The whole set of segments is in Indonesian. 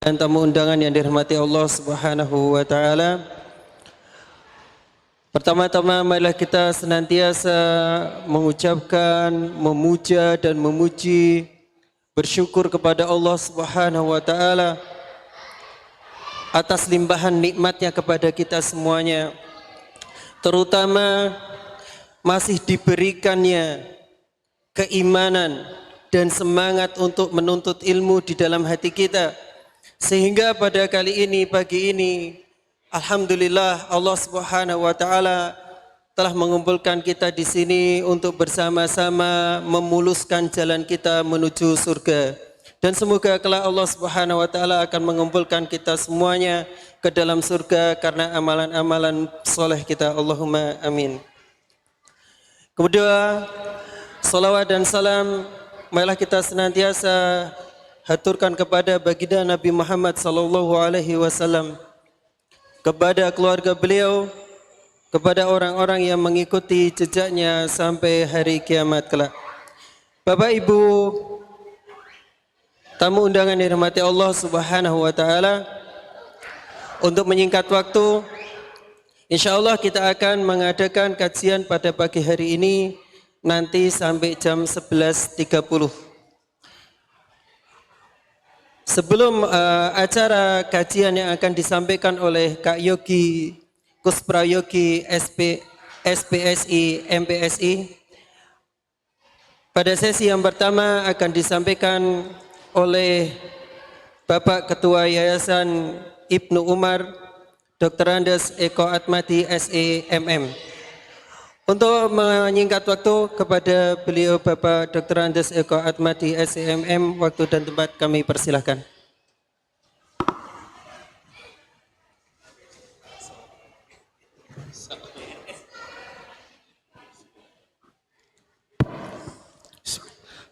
dan tamu undangan yang dirahmati Allah Subhanahu wa taala. Pertama-tama marilah kita senantiasa mengucapkan, memuja dan memuji, bersyukur kepada Allah Subhanahu wa taala atas limpahan nikmatnya kepada kita semuanya. Terutama masih diberikannya keimanan dan semangat untuk menuntut ilmu di dalam hati kita. Sehingga pada kali ini, pagi ini, alhamdulillah Allah Subhanahu wa taala telah mengumpulkan kita di sini untuk bersama-sama memuluskan jalan kita menuju surga. Dan semoga kelak Allah Subhanahu wa taala akan mengumpulkan kita semuanya ke dalam surga karena amalan-amalan soleh kita. Allahumma amin. Kemudian salawat dan salam marilah kita senantiasa haturkan kepada baginda Nabi Muhammad sallallahu alaihi wasallam, kepada keluarga beliau, kepada orang-orang yang mengikuti jejaknya sampai hari kiamat kelak. Bapak Ibu tamu undangan yang dirahmati Allah Subhanahu wa taala, untuk menyingkat waktu, insyaallah kita akan mengadakan kajian pada pagi hari ini nanti sampai jam 11.30. Sebelum acara kajian yang akan disampaikan oleh Kak Yogi Kusprayogi SPSI MPSI, pada sesi yang pertama akan disampaikan oleh Bapak Ketua Yayasan Ibnu Umar Dr. Andes Eko Atmadi SEMM. Untuk menyingkat waktu, kepada beliau Bapak Dr. Andes Eko Atmadi SEMM, waktu dan tempat kami persilahkan.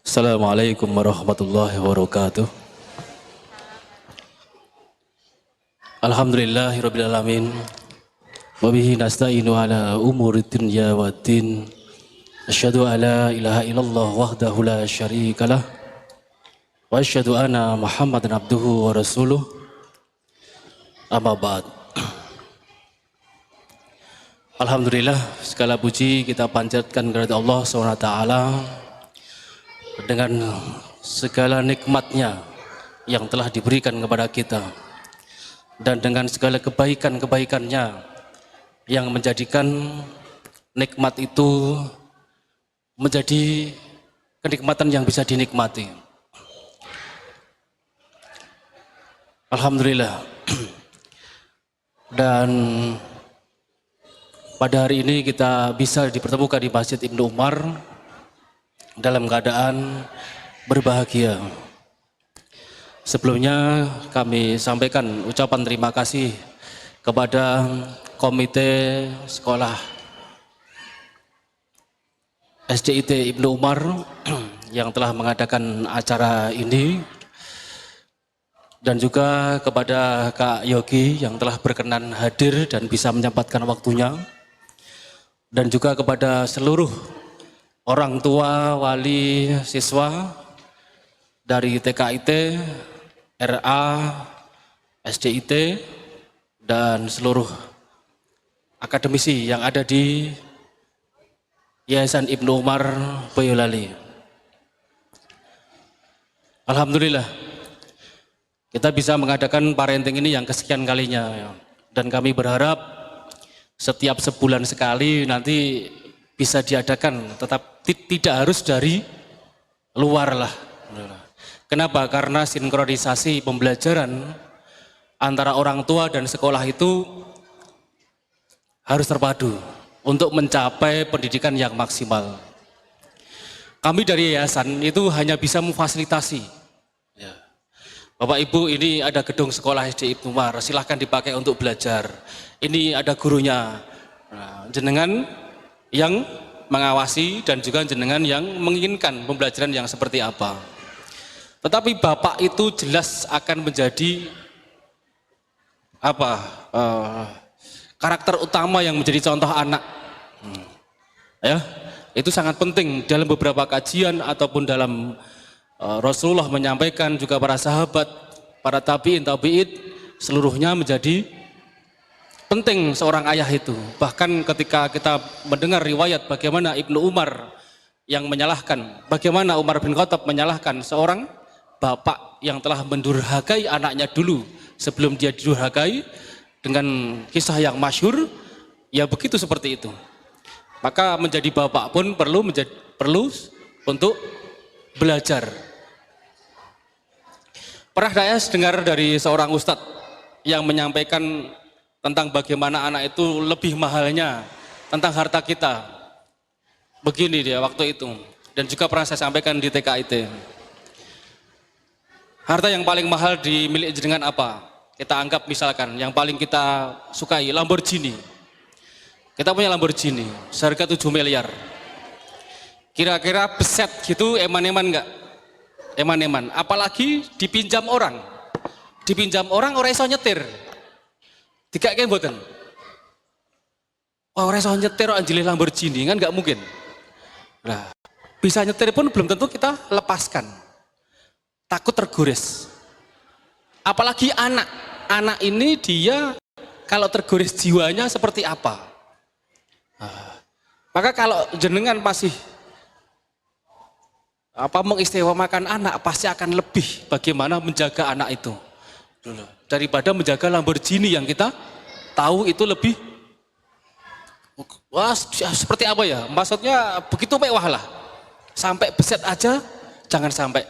Assalamualaikum warahmatullahi wabarakatuh. Alhamdulillahirabbil alamin. Wa bihi nasta'inu ala umuri dunya waddin. Asyhadu an la ilaha illallah wahdahu la syarikalah wa asyhadu anna Muhammadan abduhu wa rasuluh. Amma ba'd. Alhamdulillah, segala puji kita panjatkan kepada Allah SWT dengan segala nikmatnya yang telah diberikan kepada kita, dan dengan segala kebaikan-kebaikannya yang menjadikan nikmat itu menjadi kenikmatan yang bisa dinikmati. Alhamdulillah. Dan pada hari ini kita bisa dipertemukan di Masjid Ibnu Umar dalam keadaan berbahagia. Sebelumnya kami sampaikan ucapan terima kasih kepada Komite Sekolah SDIT Ibnu Umar yang telah mengadakan acara ini, dan juga kepada Kak Yogi yang telah berkenan hadir dan bisa menyempatkan waktunya, dan juga kepada seluruh orang tua, wali, siswa dari TKIT, RA, SDIT, dan seluruh akademisi yang ada di Yayasan Ibnu Umar Boyolali. Alhamdulillah, kita bisa mengadakan parenting ini yang kesekian kalinya, dan kami berharap setiap sebulan sekali nanti bisa diadakan, tetap tidak harus dari luar lah. Kenapa? Karena sinkronisasi pembelajaran antara orang tua dan sekolah itu harus terpadu untuk mencapai pendidikan yang maksimal. Kami dari yayasan itu hanya bisa memfasilitasi. Ya. Bapak Ibu, ini ada gedung sekolah SD Ibnu Umar, silahkan dipakai untuk belajar. Ini ada gurunya. Nah, jenengan yang mengawasi dan juga jenengan yang menginginkan pembelajaran yang seperti apa. Tetapi Bapak itu jelas akan menjadi karakter utama yang menjadi contoh anak. Ya, itu sangat penting dalam beberapa kajian ataupun dalam Rasulullah menyampaikan, juga para sahabat, para tabi'in, seluruhnya menjadi penting seorang ayah itu. Bahkan ketika kita mendengar riwayat bagaimana Ibnu Umar yang menyalahkan, bagaimana Umar bin Khattab menyalahkan seorang bapak yang telah mendurhakai anaknya dulu sebelum dia didurhakai dengan kisah yang masyhur, ya begitu seperti itu. Maka menjadi bapak pun perlu untuk belajar. Pernah saya dengar dari seorang ustadz yang menyampaikan tentang bagaimana anak itu lebih mahalnya tentang harta kita. Begini dia waktu itu, dan juga pernah saya sampaikan di TKIT. Harta yang paling mahal dimiliki dengan apa? Kita anggap misalkan yang paling kita sukai Lamborghini. Kita punya Lamborghini, seharga 7 miliar. Kira-kira beset gitu eman-eman enggak? Eman-eman, apalagi dipinjam orang. Dipinjam orang iso nyetir. Dikake mboten. Ora iso nyetir kok anjile Lamborghini kan enggak mungkin. Nah, bisa nyetir pun belum tentu kita lepaskan. Takut tergores. Apalagi anak. Anak ini dia kalau tergores jiwanya seperti apa? Maka kalau jenengan masih mengistimewakan anak, pasti akan lebih bagaimana menjaga anak itu daripada menjaga Lamborghini yang kita tahu itu lebih seperti apa ya, maksudnya begitu mewah lah, sampai beset aja jangan sampai.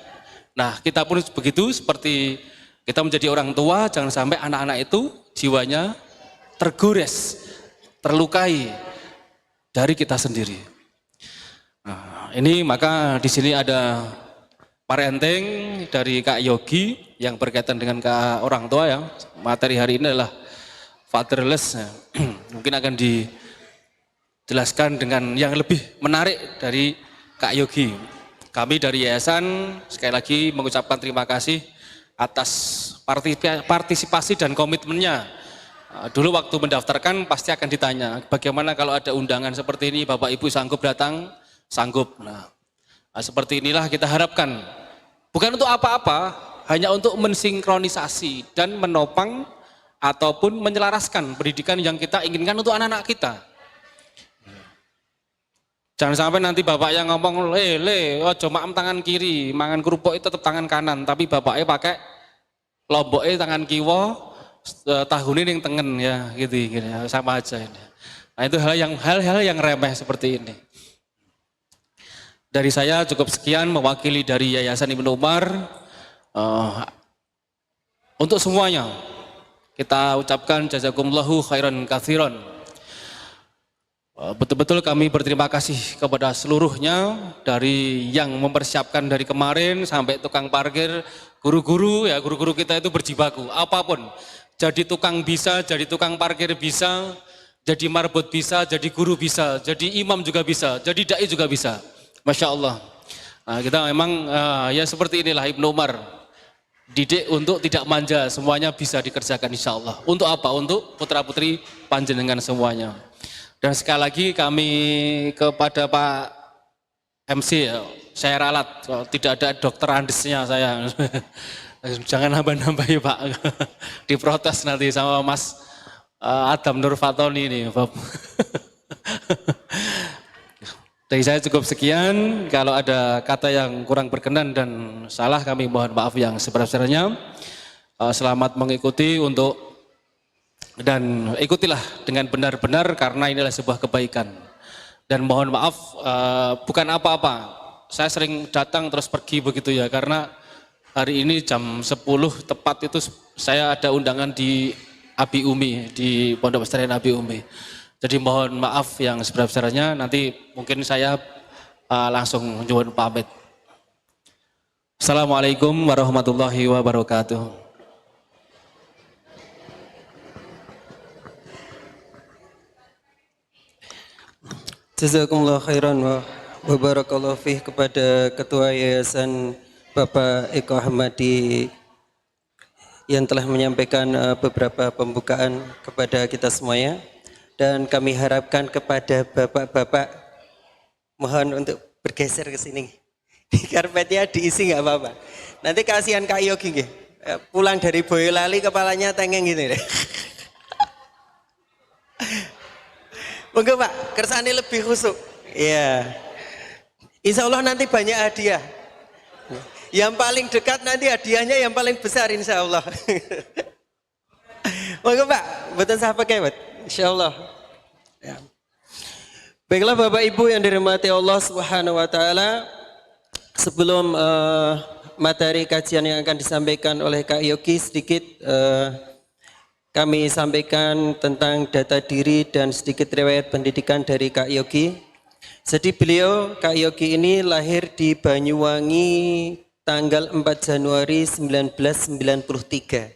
Nah kita pun begitu, seperti kita menjadi orang tua, jangan sampai anak-anak itu jiwanya tergores, terlukai dari kita sendiri. Nah, ini maka di sini ada parenting dari Kak Yogi yang berkaitan dengan orang tua ya. Materi hari ini adalah fatherless. Mungkin akan dijelaskan dengan yang lebih menarik dari Kak Yogi. Kami dari yayasan sekali lagi mengucapkan terima kasih atas partisipasi dan komitmennya. Dulu waktu mendaftarkan pasti akan ditanya, bagaimana kalau ada undangan seperti ini, Bapak Ibu sanggup datang? Sanggup. Nah, seperti inilah kita harapkan. Bukan untuk apa-apa, hanya untuk mensinkronisasi dan menopang ataupun menyelaraskan pendidikan yang kita inginkan untuk anak-anak kita. Jangan sampai nanti bapak yang ngomong, ojo maem tangan kiri, mangan kerupuk itu tetap tangan kanan, tapi bapaknya pakai lomboknya tangan kiwa, tahun ini yang tengen ya, gitu, sama aja ini. Nah itu hal-hal yang remeh seperti ini. Dari saya cukup sekian mewakili dari Yayasan Ibnu Umar. Untuk semuanya kita ucapkan jazakumullahu khairan katsiran. Betul-betul kami berterima kasih kepada seluruhnya, dari yang mempersiapkan dari kemarin sampai tukang parkir, guru-guru ya, guru-guru kita itu berjibaku apapun. Jadi tukang bisa, jadi tukang parkir bisa, jadi marbot bisa, jadi guru bisa, jadi imam juga bisa, jadi dai juga bisa. Masya Allah. Nah, kita memang ya seperti inilah Ibnu Umar. Didik untuk tidak manja, semuanya bisa dikerjakan insya Allah. Untuk apa? Untuk putra-putri panjenengan semuanya. Dan sekali lagi kami kepada Pak MC, saya ralat, tidak ada dokter andesnya saya. Jangan nambah-nambah ya Pak, diprotes nanti sama Mas Adam Nur Fatoni ini. Dari saya cukup sekian, kalau ada kata yang kurang berkenan dan salah kami mohon maaf yang sebesar-besarnya. Selamat mengikuti dan ikutilah dengan benar-benar karena inilah sebuah kebaikan. Dan mohon maaf bukan apa-apa, saya sering datang terus pergi begitu ya, karena hari ini jam 10 tepat itu saya ada undangan di Abi Umi, di Pondok Pesantren Abi Umi. Jadi mohon maaf yang sebesar-besarnya, nanti mungkin saya langsung nyuwun pamit. Assalamualaikum warahmatullahi wabarakatuh. Jazakumullah khairan wa barakallahu fih kepada Ketua Yayasan Bapak Eko Ahmadi yang telah menyampaikan beberapa pembukaan kepada kita semuanya. Dan kami harapkan kepada bapak-bapak, mohon untuk bergeser ke sini. Karpetnya diisi nggak apa-apa. Nanti kasihan Kak Yogi nggih. Pulang dari Boyolali kepalanya tengeng gini deh. Monggo Pak, kersane lebih khusuk. Iya. Insya Allah nanti banyak hadiah. Yang paling dekat nanti hadiahnya yang paling besar insya Allah. Monggo Pak, betul sahabat kewet. Insya Allah. Ya. Baiklah Bapak Ibu yang dirahmati Allah Subhanahu wa taala, sebelum materi kajian yang akan disampaikan oleh Kak Yogi sedikit kami sampaikan tentang data diri dan sedikit riwayat pendidikan dari Kak Yogi. Jadi beliau, Kak Yogi ini lahir di Banyuwangi tanggal 4 Januari 1993.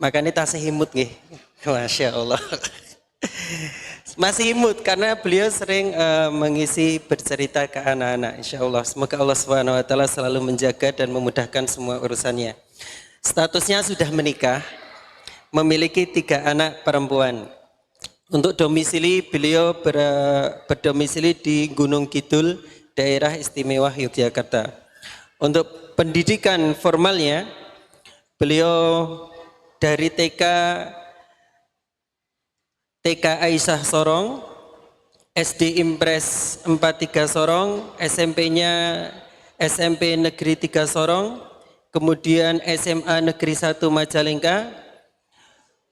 Makanya tasih imut nggih. Masya Allah. Masih imut karena beliau sering mengisi bercerita ke anak-anak. Insya Allah. Semoga Allah Subhanahu wa taala selalu menjaga dan memudahkan semua urusannya. Statusnya sudah menikah, memiliki 3 anak perempuan. Untuk domisili beliau berdomisili di Gunung Kidul, daerah istimewa Yogyakarta. Untuk pendidikan formalnya, beliau dari TK Aisyah Sorong, SD Impres 43 Sorong, SMP-nya SMP Negeri 3 Sorong, kemudian SMA Negeri 1 Majalengka,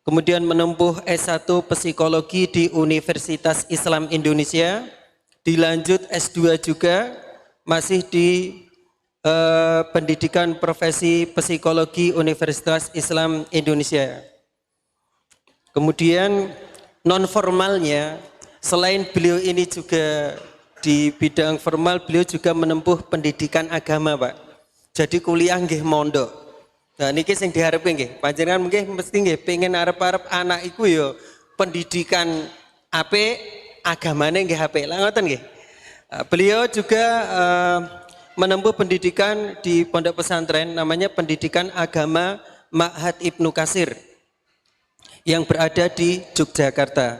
kemudian menempuh S1 Psikologi di Universitas Islam Indonesia, dilanjut S2 juga, masih di pendidikan profesi psikologi Universitas Islam Indonesia. Kemudian non formalnya, selain beliau ini juga di bidang formal, beliau juga menempuh pendidikan agama Pak. Jadi kuliah nggih mondok. Nah niki sing diharapke nggih, panjenengan mungkin mesti nggih pengen arep-arep anak iku ya pendidikan apik, agamane nggih apik. Lah ngoten nggih. Beliau juga menempuh pendidikan di pondok pesantren namanya Pendidikan Agama Ma'had Ibnu Katsir yang berada di Yogyakarta.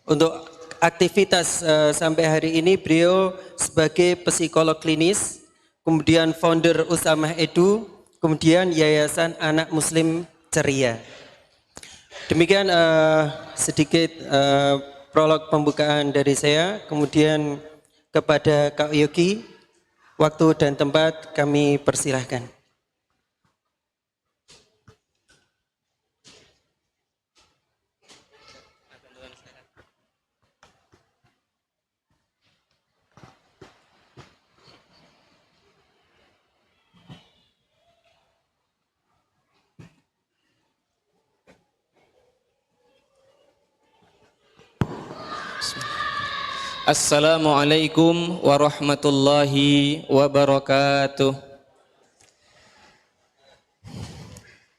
Untuk aktivitas sampai hari ini beliau sebagai psikolog klinis, kemudian founder Usamah Edu, kemudian Yayasan Anak Muslim Ceria. Demikian sedikit prolog pembukaan dari saya. Kemudian kepada Kak Yogi, waktu dan tempat kami persilahkan. Assalamualaikum warahmatullahi wabarakatuh.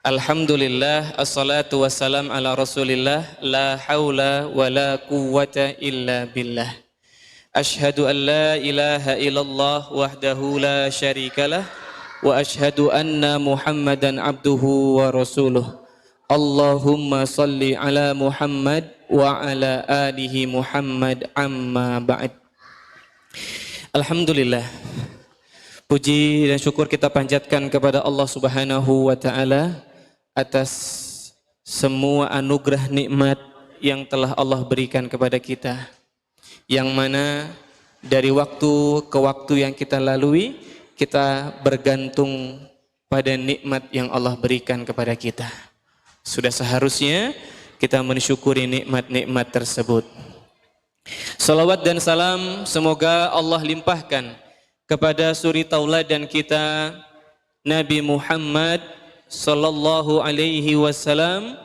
Alhamdulillah, assalatu wassalam ala rasulillah, la hawla wa la quwwata illa billah. Ashhadu an la ilaha illallah wahdahu la syarikalah, wa ashhadu anna muhammadan abduhu wa rasuluh. Allahumma salli ala Muhammad wa ala alihi Muhammad amma ba'd. Alhamdulillah, puji dan syukur kita panjatkan kepada Allah Subhanahu wa taala atas semua anugerah nikmat yang telah Allah berikan kepada kita, yang mana dari waktu ke waktu yang kita lalui, kita bergantung pada nikmat yang Allah berikan kepada kita. Sudah seharusnya kita mensyukuri nikmat-nikmat tersebut. Salawat dan salam semoga Allah limpahkan kepada suri tauladan kita Nabi Muhammad sallallahu alaihi wasallam.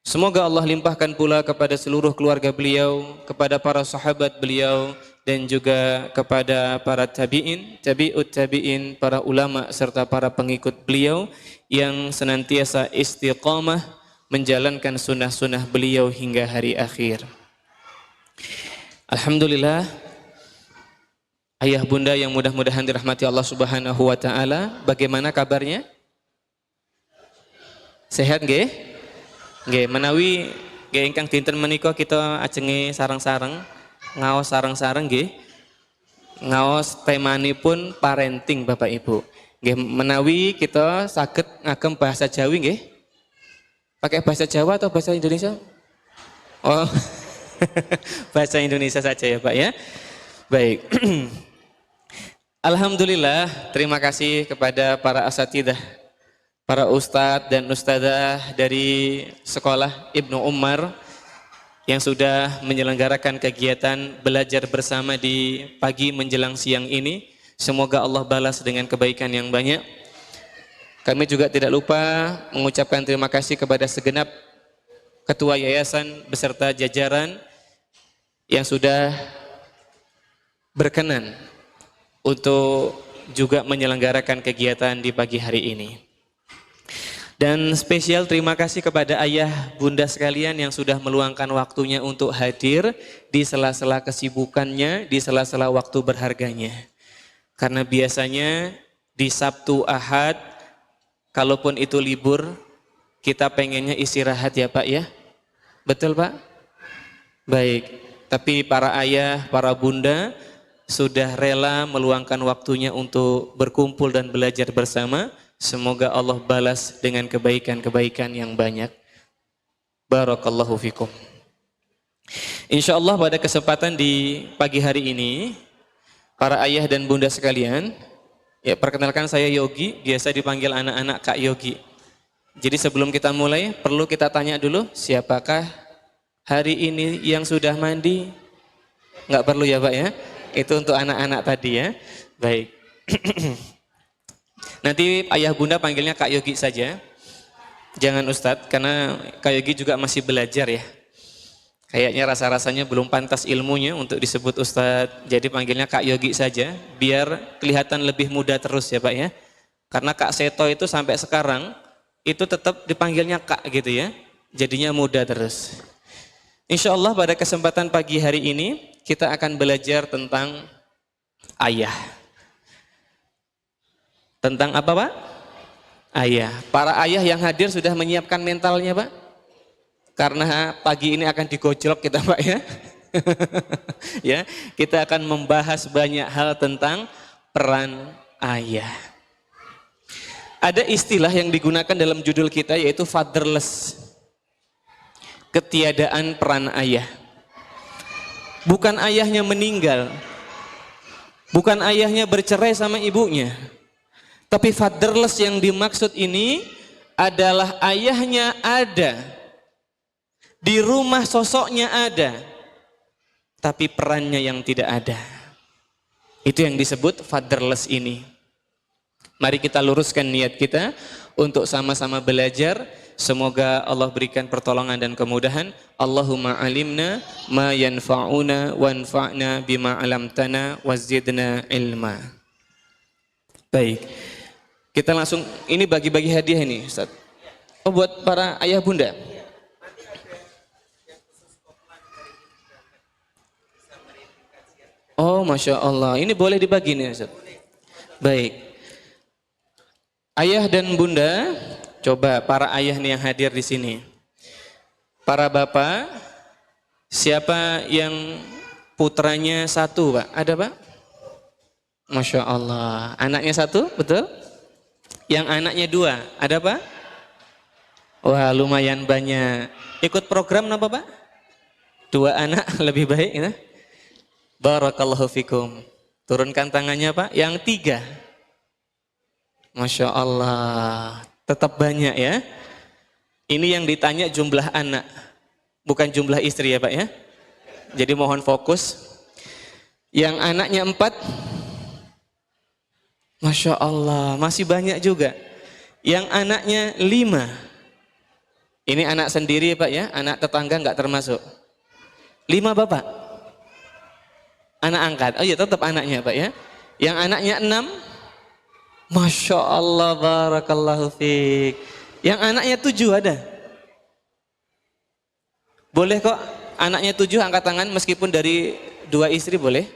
Semoga Allah limpahkan pula kepada seluruh keluarga beliau, kepada para sahabat beliau, dan juga kepada para tabi'in, tabi'ut tabi'in, para ulama serta para pengikut beliau yang senantiasa istiqamah menjalankan sunnah-sunnah beliau hingga hari akhir. Alhamdulillah, ayah bunda yang mudah-mudahan dirahmati Allah Subhanahu wa taala, bagaimana kabarnya? Sehat nggih? Nggih, menawi nggih ingkang dinten menika kita ajenge sareng-sareng ngaos sareng-sareng nggih. Ngaos temanipun parenting Bapak Ibu. Nggih, menawi kita saged ngagem bahasa Jawi nggih. Pakai bahasa Jawa atau bahasa Indonesia? Oh, bahasa Indonesia saja ya Pak ya. Baik. Alhamdulillah, terima kasih kepada para asatidzah, para ustadz dan ustadzah dari sekolah Ibnu Umar yang sudah menyelenggarakan kegiatan belajar bersama di pagi menjelang siang ini. Semoga Allah balas dengan kebaikan yang banyak. Kami juga tidak lupa mengucapkan terima kasih kepada segenap ketua yayasan beserta jajaran yang sudah berkenan untuk juga menyelenggarakan kegiatan di pagi hari ini. Dan spesial terima kasih kepada ayah bunda sekalian yang sudah meluangkan waktunya untuk hadir di sela-sela kesibukannya, di sela-sela waktu berharganya. Karena biasanya di Sabtu Ahad, kalaupun itu libur, kita pengennya istirahat ya Pak ya. Betul Pak? Baik, tapi para ayah, para bunda sudah rela meluangkan waktunya untuk berkumpul dan belajar bersama. Semoga Allah balas dengan kebaikan-kebaikan yang banyak. Barakallahu fikum. Insya Allah pada kesempatan di pagi hari ini, para ayah dan bunda sekalian, ya perkenalkan saya Yogi, biasa dipanggil anak-anak Kak Yogi. Jadi sebelum kita mulai, perlu kita tanya dulu, siapakah hari ini yang sudah mandi? Enggak perlu ya Pak ya, itu untuk anak-anak tadi ya. Baik. Nanti ayah bunda panggilnya Kak Yogi saja, jangan Ustadz, karena Kak Yogi juga masih belajar ya. Kayaknya rasa-rasanya belum pantas ilmunya untuk disebut Ustadz, jadi panggilnya Kak Yogi saja, biar kelihatan lebih muda terus ya Pak ya. Karena Kak Seto itu sampai sekarang, itu tetap dipanggilnya Kak gitu ya, jadinya muda terus. Insya Allah pada kesempatan pagi hari ini, kita akan belajar tentang ayah. Tentang apa Pak? Ayah. Para ayah yang hadir sudah menyiapkan mentalnya Pak? Karena pagi ini akan digojlok kita Pak ya. Ya, kita akan membahas banyak hal tentang peran ayah. Ada istilah yang digunakan dalam judul kita yaitu fatherless. Ketiadaan peran ayah. Bukan ayahnya meninggal. Bukan ayahnya bercerai sama ibunya. Tapi fatherless yang dimaksud ini adalah ayahnya ada, di rumah sosoknya ada, tapi perannya yang tidak ada. Itu yang disebut fatherless ini. Mari kita luruskan niat kita untuk sama-sama belajar. Semoga Allah berikan pertolongan dan kemudahan. Allahumma alimna ma yanfa'una wanfa'na bima alamtana wazidna ilma. Baik. Kita langsung, ini bagi-bagi hadiah ini Ustaz. Oh buat para ayah bunda. Oh Masya Allah, ini boleh dibagi nih Ustaz. Baik. Ayah dan bunda, coba para ayah nih yang hadir di sini. Para bapak, siapa yang putranya satu Pak? Ada Pak? Masya Allah, anaknya satu, betul? Yang anaknya dua, ada Pak? Wah lumayan banyak. Ikut program apa Pak? 2 anak lebih baik ya? Barakallahu fikum. Turunkan tangannya Pak. Yang 3. Masya Allah, tetap banyak ya. Ini yang ditanya jumlah anak, bukan jumlah istri ya Pak ya. Jadi mohon fokus. Yang anaknya 4. Masya Allah, masih banyak juga. Yang anaknya 5. Ini anak sendiri Pak ya, anak tetangga nggak termasuk. 5 Bapak? Anak angkat, oh iya tetap anaknya Pak ya. Yang anaknya 6. Masya Allah, barakallahu fiik. Yang anaknya 7 ada? Boleh kok, anaknya 7 angkat tangan meskipun dari 2 istri boleh?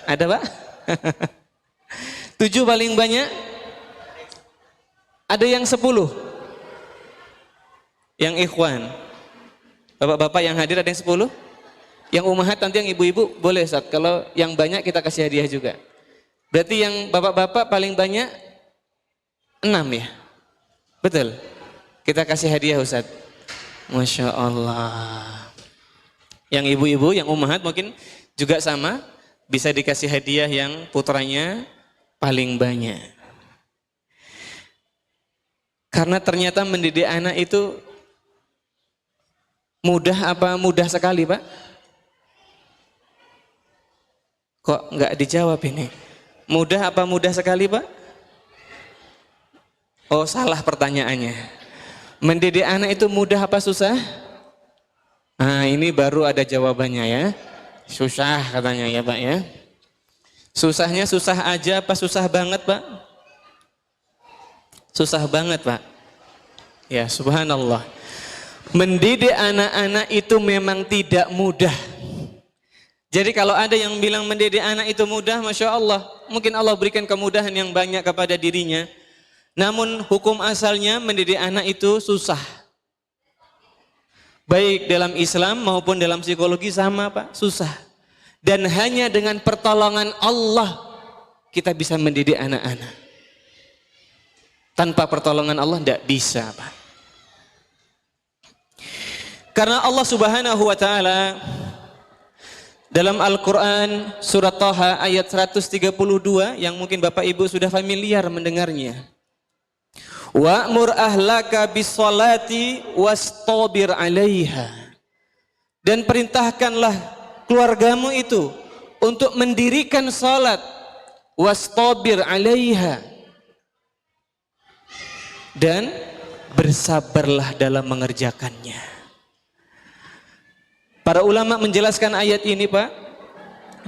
Ada Pak? 7 paling banyak? Ada yang 10? Yang ikhwan? Bapak-bapak yang hadir ada yang 10? Yang umahat nanti yang ibu-ibu boleh Ustaz. Kalau yang banyak kita kasih hadiah juga. Berarti yang bapak-bapak paling banyak 6 ya? Betul? Kita kasih hadiah Ustadz. Masya Allah. Yang ibu-ibu, yang ummahat mungkin juga sama. Bisa dikasih hadiah yang putranya paling banyak. Karena ternyata mendidik anak itu mudah apa mudah sekali Pak? Kok nggak dijawab ini? Mudah apa mudah sekali Pak? Oh salah pertanyaannya. Mendidik anak itu mudah apa susah? Nah ini baru ada jawabannya ya. Susah katanya ya Pak ya. Susahnya susah aja apa susah banget Pak? Susah banget Pak. Ya subhanallah. Mendidik anak-anak itu memang tidak mudah. Jadi kalau ada yang bilang mendidik anak itu mudah, Masya Allah, mungkin Allah berikan kemudahan yang banyak kepada dirinya. Namun hukum asalnya mendidik anak itu susah. Baik dalam Islam maupun dalam psikologi sama Pak, susah. Dan hanya dengan pertolongan Allah kita bisa mendidik anak-anak. Tanpa pertolongan Allah tidak bisa Pak. Karena Allah Subhanahu wa taala dalam Al-Qur'an surat Thaha ayat 132 yang mungkin Bapak Ibu sudah familiar mendengarnya. Wa'mur ahlaka bis-sholati wastabir 'alaiha. Dan perintahkanlah keluargamu itu untuk mendirikan salat wastabir 'alaiha. Dan bersabarlah dalam mengerjakannya. Para ulama menjelaskan ayat ini Pak,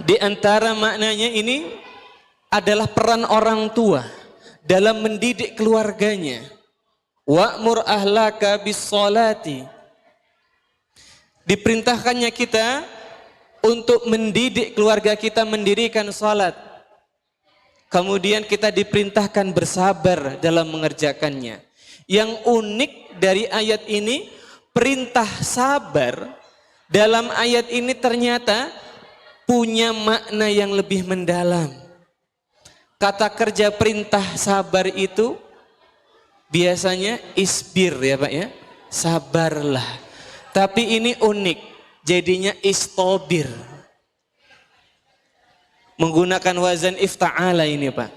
di antara maknanya ini adalah peran orang tua dalam mendidik keluarganya. Wa'mur ahlaka bis-sholati. Diperintahkannya kita untuk mendidik keluarga kita mendirikan salat. Kemudian kita diperintahkan bersabar dalam mengerjakannya. Yang unik dari ayat ini, perintah sabar dalam ayat ini ternyata punya makna yang lebih mendalam. Kata kerja perintah sabar itu biasanya isbir ya Pak ya, sabarlah. Tapi ini unik, jadinya istobir. Menggunakan wazan ifta'ala ini Pak.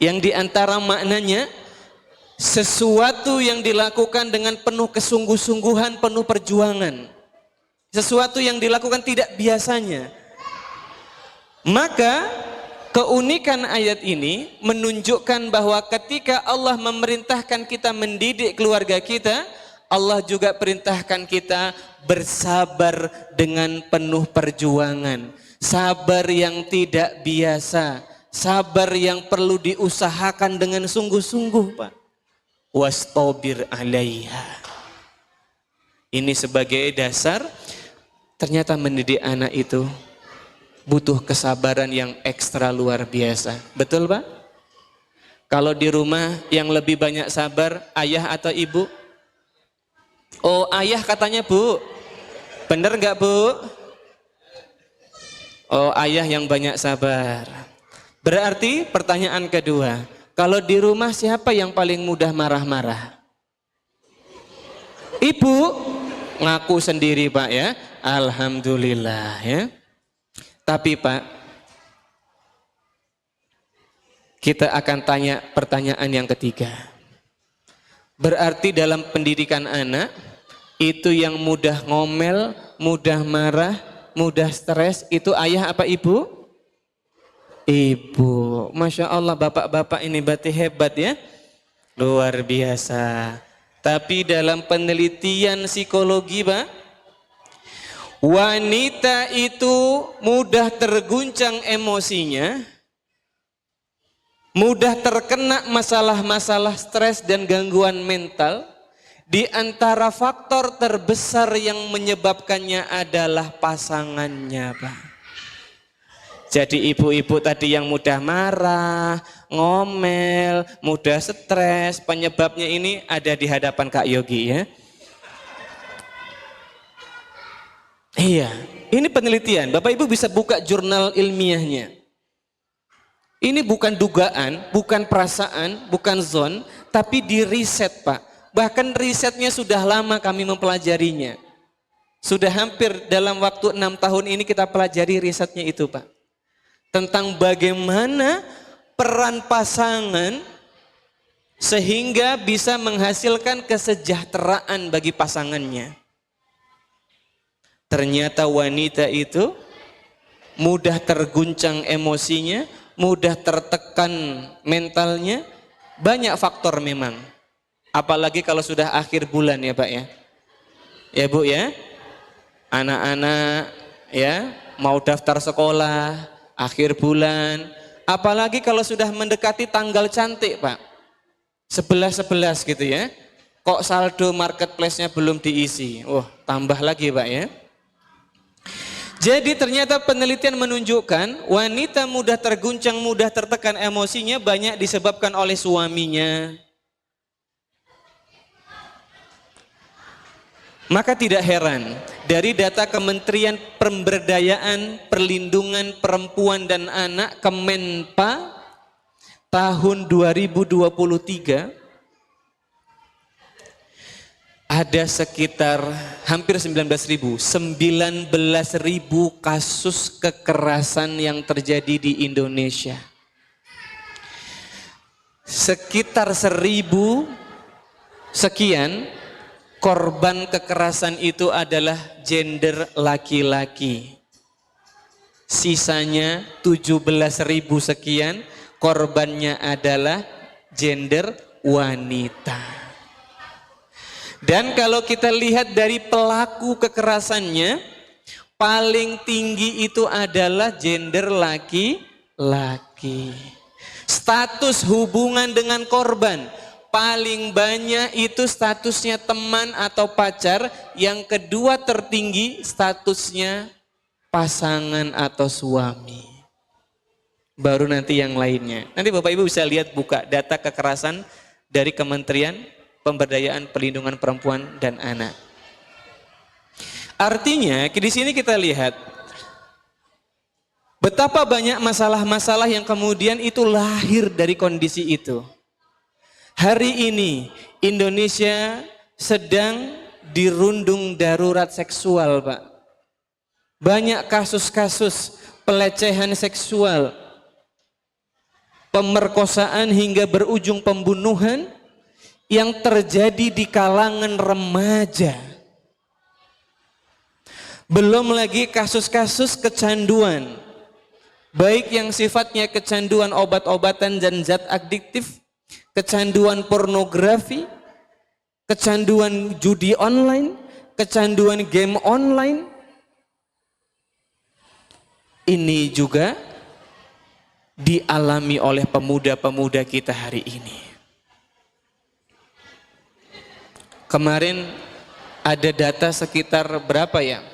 Yang diantara maknanya sesuatu yang dilakukan dengan penuh kesungguh-sungguhan, penuh perjuangan. Sesuatu yang dilakukan tidak biasanya. Maka keunikan ayat ini menunjukkan bahwa ketika Allah memerintahkan kita mendidik keluarga kita, Allah juga perintahkan kita bersabar dengan penuh perjuangan. Sabar yang tidak biasa, sabar yang perlu diusahakan dengan sungguh-sungguh Pak. Wastabir 'alaiha. Ini sebagai dasar ternyata mendidik anak itu butuh kesabaran yang ekstra luar biasa. Betul Pak? Kalau di rumah yang lebih banyak sabar ayah atau ibu? Oh ayah katanya Bu. Bener nggak Bu? Oh ayah yang banyak sabar. Berarti pertanyaan kedua, kalau di rumah siapa yang paling mudah marah-marah? Ibu, ngaku sendiri Pak ya. Alhamdulillah ya. Tapi Pak, kita akan tanya pertanyaan yang ketiga. Berarti dalam pendidikan anak, itu yang mudah ngomel, mudah marah, mudah stres, itu ayah apa ibu? Ibu. Masya Allah bapak-bapak ini berarti hebat ya. Luar biasa. Tapi dalam penelitian psikologi Pak, wanita itu mudah terguncang emosinya, mudah terkena masalah-masalah stres dan gangguan mental. Di antara faktor terbesar yang menyebabkannya adalah pasangannya Pak. Jadi ibu-ibu tadi yang mudah marah, ngomel, mudah stres, penyebabnya ini ada di hadapan Kak Yogi ya. Iya, ini penelitian. Bapak Ibu bisa buka jurnal ilmiahnya. Ini bukan dugaan, bukan perasaan, bukan zon, tapi di riset Pak. Bahkan risetnya sudah lama kami mempelajarinya. Sudah hampir dalam waktu 6 tahun ini kita pelajari risetnya itu Pak. Tentang bagaimana peran pasangan sehingga bisa menghasilkan kesejahteraan bagi pasangannya. Ternyata wanita itu mudah terguncang emosinya, mudah tertekan mentalnya, banyak faktor memang. Apalagi kalau sudah akhir bulan ya Pak ya. Ya Bu ya. Anak-anak ya mau daftar sekolah, akhir bulan. Apalagi kalau sudah mendekati tanggal cantik Pak. 11-11 gitu ya. Kok saldo marketplace-nya belum diisi. Tambah lagi Pak ya. Jadi ternyata penelitian menunjukkan wanita mudah terguncang, mudah tertekan emosinya banyak disebabkan oleh suaminya. Maka tidak heran dari data Kementerian Pemberdayaan Perlindungan Perempuan dan Anak Kemenpa tahun 2023 ada sekitar hampir 19.000 kasus kekerasan yang terjadi di Indonesia. Sekitar 1.000 sekian korban kekerasan itu adalah gender laki-laki. Sisanya 17.000 sekian korbannya adalah gender wanita. Dan kalau kita lihat dari pelaku kekerasannya, paling tinggi itu adalah gender laki-laki. Status hubungan dengan korban, paling banyak itu statusnya teman atau pacar. Yang kedua tertinggi statusnya pasangan atau suami. Baru nanti yang lainnya. Nanti Bapak Ibu bisa lihat buka data kekerasan dari Kementerian Pemberdayaan Perlindungan Perempuan dan Anak. Artinya di sini kita lihat betapa banyak masalah-masalah yang kemudian itu lahir dari kondisi itu. Hari ini Indonesia sedang dirundung darurat seksual, Pak. Banyak kasus-kasus pelecehan seksual, pemerkosaan hingga berujung pembunuhan yang terjadi di kalangan remaja. Belum lagi kasus-kasus kecanduan, baik yang sifatnya kecanduan obat-obatan dan zat adiktif, kecanduan pornografi, kecanduan judi online, kecanduan game online. Ini juga dialami oleh pemuda-pemuda kita hari ini. Kemarin ada data sekitar berapa ya?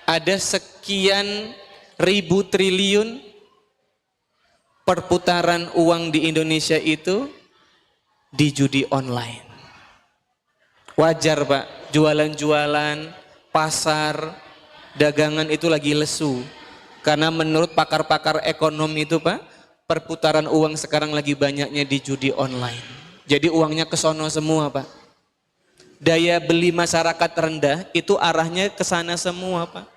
Ada sekian ribu triliun perputaran uang di Indonesia itu di judi online. Wajar Pak, jualan-jualan, pasar, dagangan itu lagi lesu. Karena menurut pakar-pakar ekonomi itu Pak, perputaran uang sekarang lagi banyaknya di judi online. Jadi uangnya ke sono semua Pak. Daya beli masyarakat rendah itu arahnya ke sana semua Pak.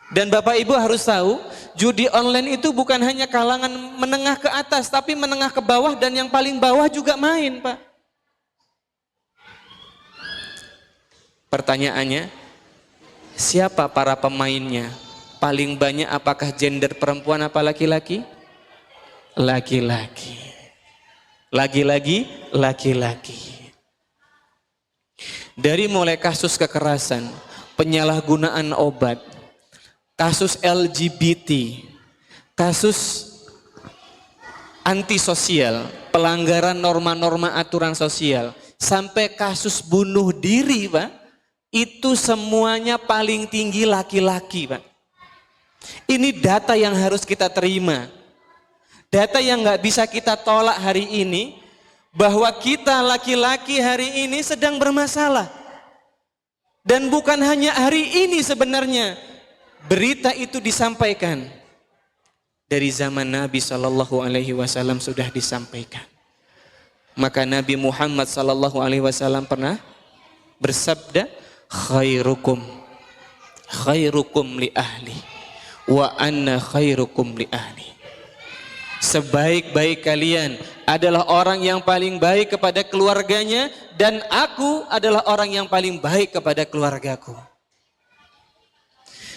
Dan Bapak Ibu harus tahu, judi online itu bukan hanya kalangan menengah ke atas, tapi menengah ke bawah dan yang paling bawah juga main Pak. Pertanyaannya, siapa para pemainnya? Paling banyak apakah gender perempuan apa laki-laki? Laki-laki. Lagi-lagi, laki-laki. Dari mulai kasus kekerasan, penyalahgunaan obat, kasus LGBT, kasus antisosial, pelanggaran norma-norma aturan sosial, sampai kasus bunuh diri Pak, itu semuanya paling tinggi laki-laki Pak. Ini data yang harus kita terima. Data yang nggak bisa kita tolak hari ini, bahwa kita laki-laki hari ini sedang bermasalah. Dan bukan hanya hari ini sebenarnya berita itu disampaikan. dari zaman Nabi Shallallahu Alaihi Wasallam sudah disampaikan. Maka Nabi Muhammad Shallallahu Alaihi Wasallam pernah bersabda, khairukum li ahli wa anna khairukum li ahli. Sebaik-baik kalian adalah orang yang paling baik kepada keluarganya, dan aku adalah orang yang paling baik kepada keluargaku.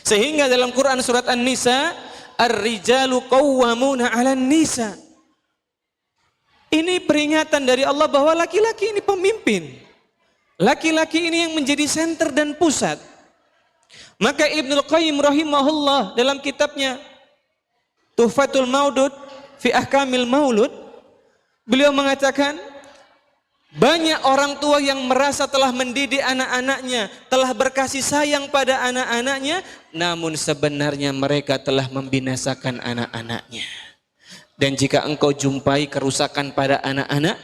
Sehingga dalam Quran surat An-Nisa, ar-rijalu qawwamuna 'alan nisa. Ini peringatan dari Allah bahwa laki-laki ini pemimpin. Laki-laki ini yang menjadi senter dan pusat. Maka Ibnul Qayyim rahimahullah dalam kitabnya Tuhfatul Maudud fi Ahkamil Maulud, beliau mengatakan, banyak orang tua yang merasa telah mendidik anak-anaknya, telah berkasih sayang pada anak-anaknya, namun sebenarnya mereka telah membinasakan anak-anaknya. Dan jika engkau jumpai kerusakan pada anak-anak,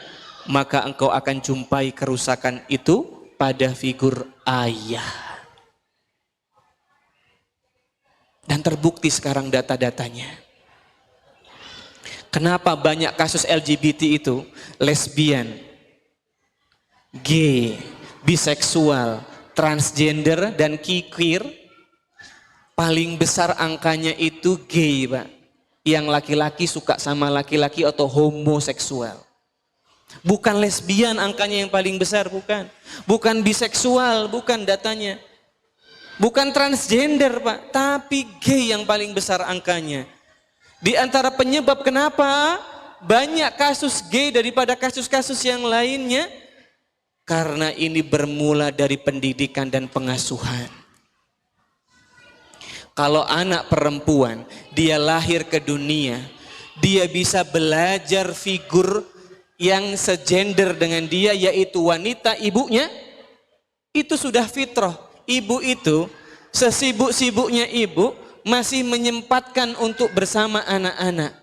maka engkau akan jumpai kerusakan itu pada figur ayah. Dan terbukti sekarang data-datanya. Kenapa banyak kasus LGBT itu, lesbian, gay, biseksual, transgender, dan queer, paling besar angkanya itu gay, Pak. Yang laki-laki suka sama laki-laki atau homoseksual. Bukan lesbian angkanya yang paling besar, bukan. Bukan biseksual, bukan datanya. Bukan transgender, Pak, tapi gay yang paling besar angkanya. Di antara penyebab kenapa banyak kasus gay daripada kasus-kasus yang lainnya, karena ini bermula dari pendidikan dan pengasuhan. Kalau anak perempuan, dia lahir ke dunia, dia bisa belajar figur yang segender dengan dia, yaitu wanita ibunya, itu sudah fitrah. Ibu itu, sesibuk-sibuknya ibu, masih menyempatkan untuk bersama anak-anak.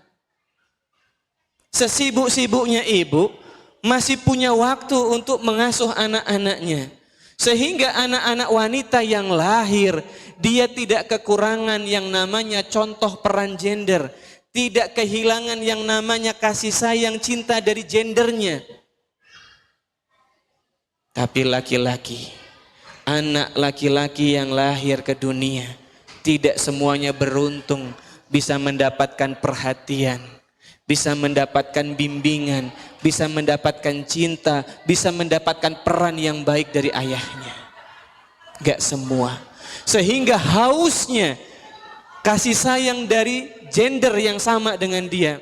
Sesibuk-sibuknya ibu masih punya waktu untuk mengasuh anak-anaknya. Sehingga anak-anak wanita yang lahir, dia tidak kekurangan yang namanya contoh peran gender. Tidak kehilangan yang namanya kasih sayang cinta dari gendernya. Tapi laki-laki, anak laki-laki yang lahir ke dunia, tidak semuanya beruntung bisa mendapatkan perhatian, bisa mendapatkan bimbingan, bisa mendapatkan cinta, bisa mendapatkan peran yang baik dari ayahnya. Gak semua. Sehingga hausnya kasih sayang dari gender yang sama dengan dia.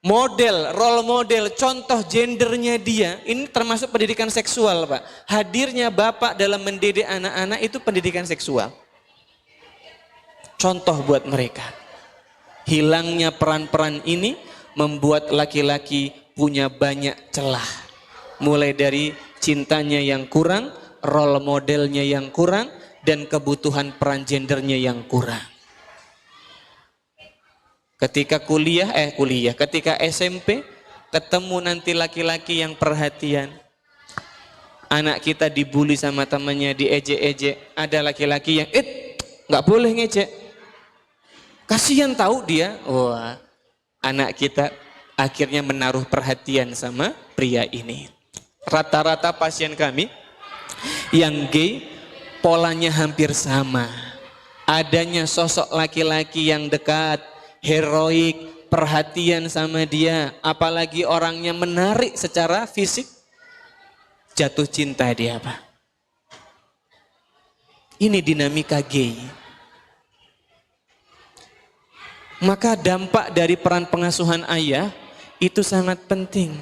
Model, role model, contoh gendernya dia, ini termasuk pendidikan seksual, Pak. Hadirnya bapak dalam mendidik anak-anak itu pendidikan seksual. Contoh buat mereka. Hilangnya peran-peran ini membuat laki-laki punya banyak celah. Mulai dari cintanya yang kurang, role modelnya yang kurang, dan kebutuhan peran gendernya yang kurang. Ketika ketika SMP, ketemu nanti laki-laki yang perhatian. Anak kita dibully sama temannya, diejek-ejek. Ada laki-laki yang, nggak boleh ngejek. Kasihan tahu dia. Wah, anak kita akhirnya menaruh perhatian sama pria ini. Rata-rata pasien kami yang gay polanya hampir sama. Adanya sosok laki-laki yang dekat, heroik, perhatian sama dia, apalagi orangnya menarik secara fisik, jatuh cinta dia, Pak. Ini dinamika gay. Maka dampak dari peran pengasuhan ayah itu sangat penting.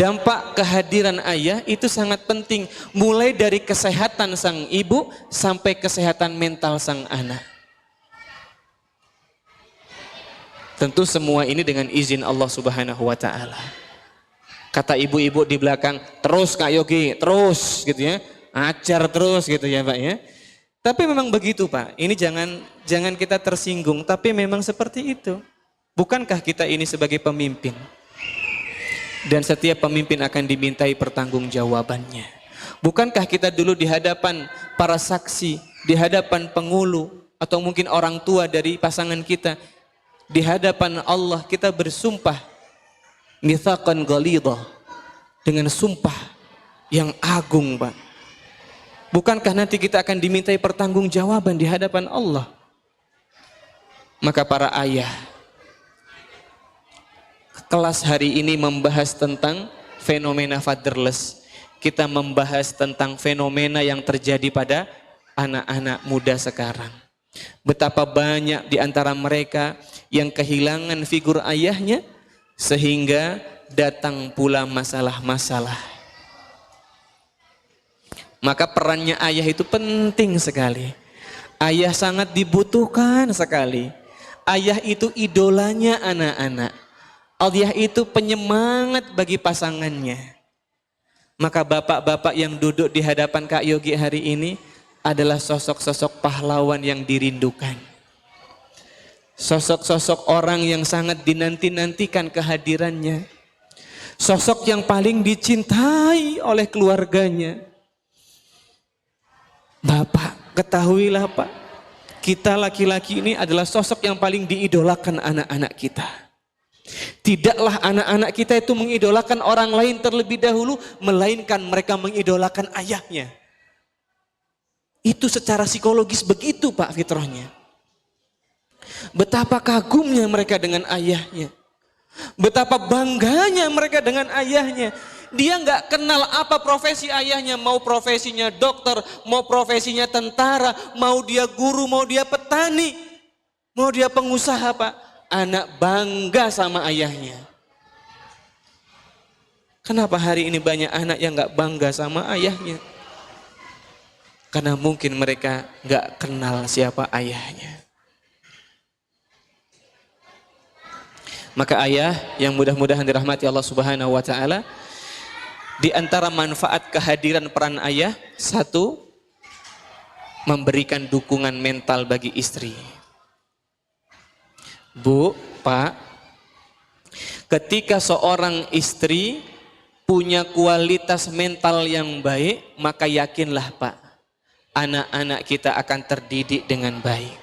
Dampak kehadiran ayah itu sangat penting, mulai dari kesehatan sang ibu sampai kesehatan mental sang anak. Tentu semua ini dengan izin Allah Subhanahu wa taala. Kata ibu-ibu di belakang, terus Kak Yogi, terus gitu ya. Ajar terus gitu ya, Pak ya. Tapi memang begitu, Pak. Ini jangan kita tersinggung, tapi memang seperti itu. Bukankah kita ini sebagai pemimpin? Dan setiap pemimpin akan dimintai pertanggungjawabannya. Bukankah kita dulu di hadapan para saksi, di hadapan pengulu, atau mungkin orang tua dari pasangan kita, di hadapan Allah kita bersumpah mitsaqan ghalidha, dengan sumpah yang agung, Pak. Bukankah nanti kita akan dimintai pertanggungjawaban di hadapan Allah? Maka para ayah, kelas hari ini membahas tentang fenomena fatherless. Kita membahas tentang fenomena yang terjadi pada anak-anak muda sekarang. Betapa banyak di antara mereka yang kehilangan figur ayahnya sehingga datang pula masalah-masalah. Maka perannya ayah itu penting sekali. Ayah sangat dibutuhkan sekali. Ayah itu idolanya anak-anak. Ayah itu penyemangat bagi pasangannya. Maka bapak-bapak yang duduk di hadapan Kak Yogi hari ini adalah sosok-sosok pahlawan yang dirindukan. Sosok-sosok orang yang sangat dinanti-nantikan kehadirannya. Sosok yang paling dicintai oleh keluarganya. Bapak, ketahuilah Pak, kita laki-laki ini adalah sosok yang paling diidolakan anak-anak kita. Tidaklah anak-anak kita itu mengidolakan orang lain terlebih dahulu, melainkan mereka mengidolakan ayahnya. Itu secara psikologis begitu Pak fitrahnya. Betapa kagumnya mereka dengan ayahnya. Betapa bangganya mereka dengan ayahnya. Dia nggak kenal apa profesi ayahnya, mau profesinya dokter, mau profesinya tentara, mau dia guru, mau dia petani, mau dia pengusaha Pak. Anak bangga sama ayahnya. Kenapa hari ini banyak anak yang nggak bangga sama ayahnya? Karena mungkin mereka nggak kenal siapa ayahnya. Maka ayah yang mudah-mudahan dirahmati Allah Subhanahu wa taala, di antara manfaat kehadiran peran ayah, satu, memberikan dukungan mental bagi istri. Bu, Pak, ketika seorang istri punya kualitas mental yang baik, maka yakinlah Pak, anak-anak kita akan terdidik dengan baik.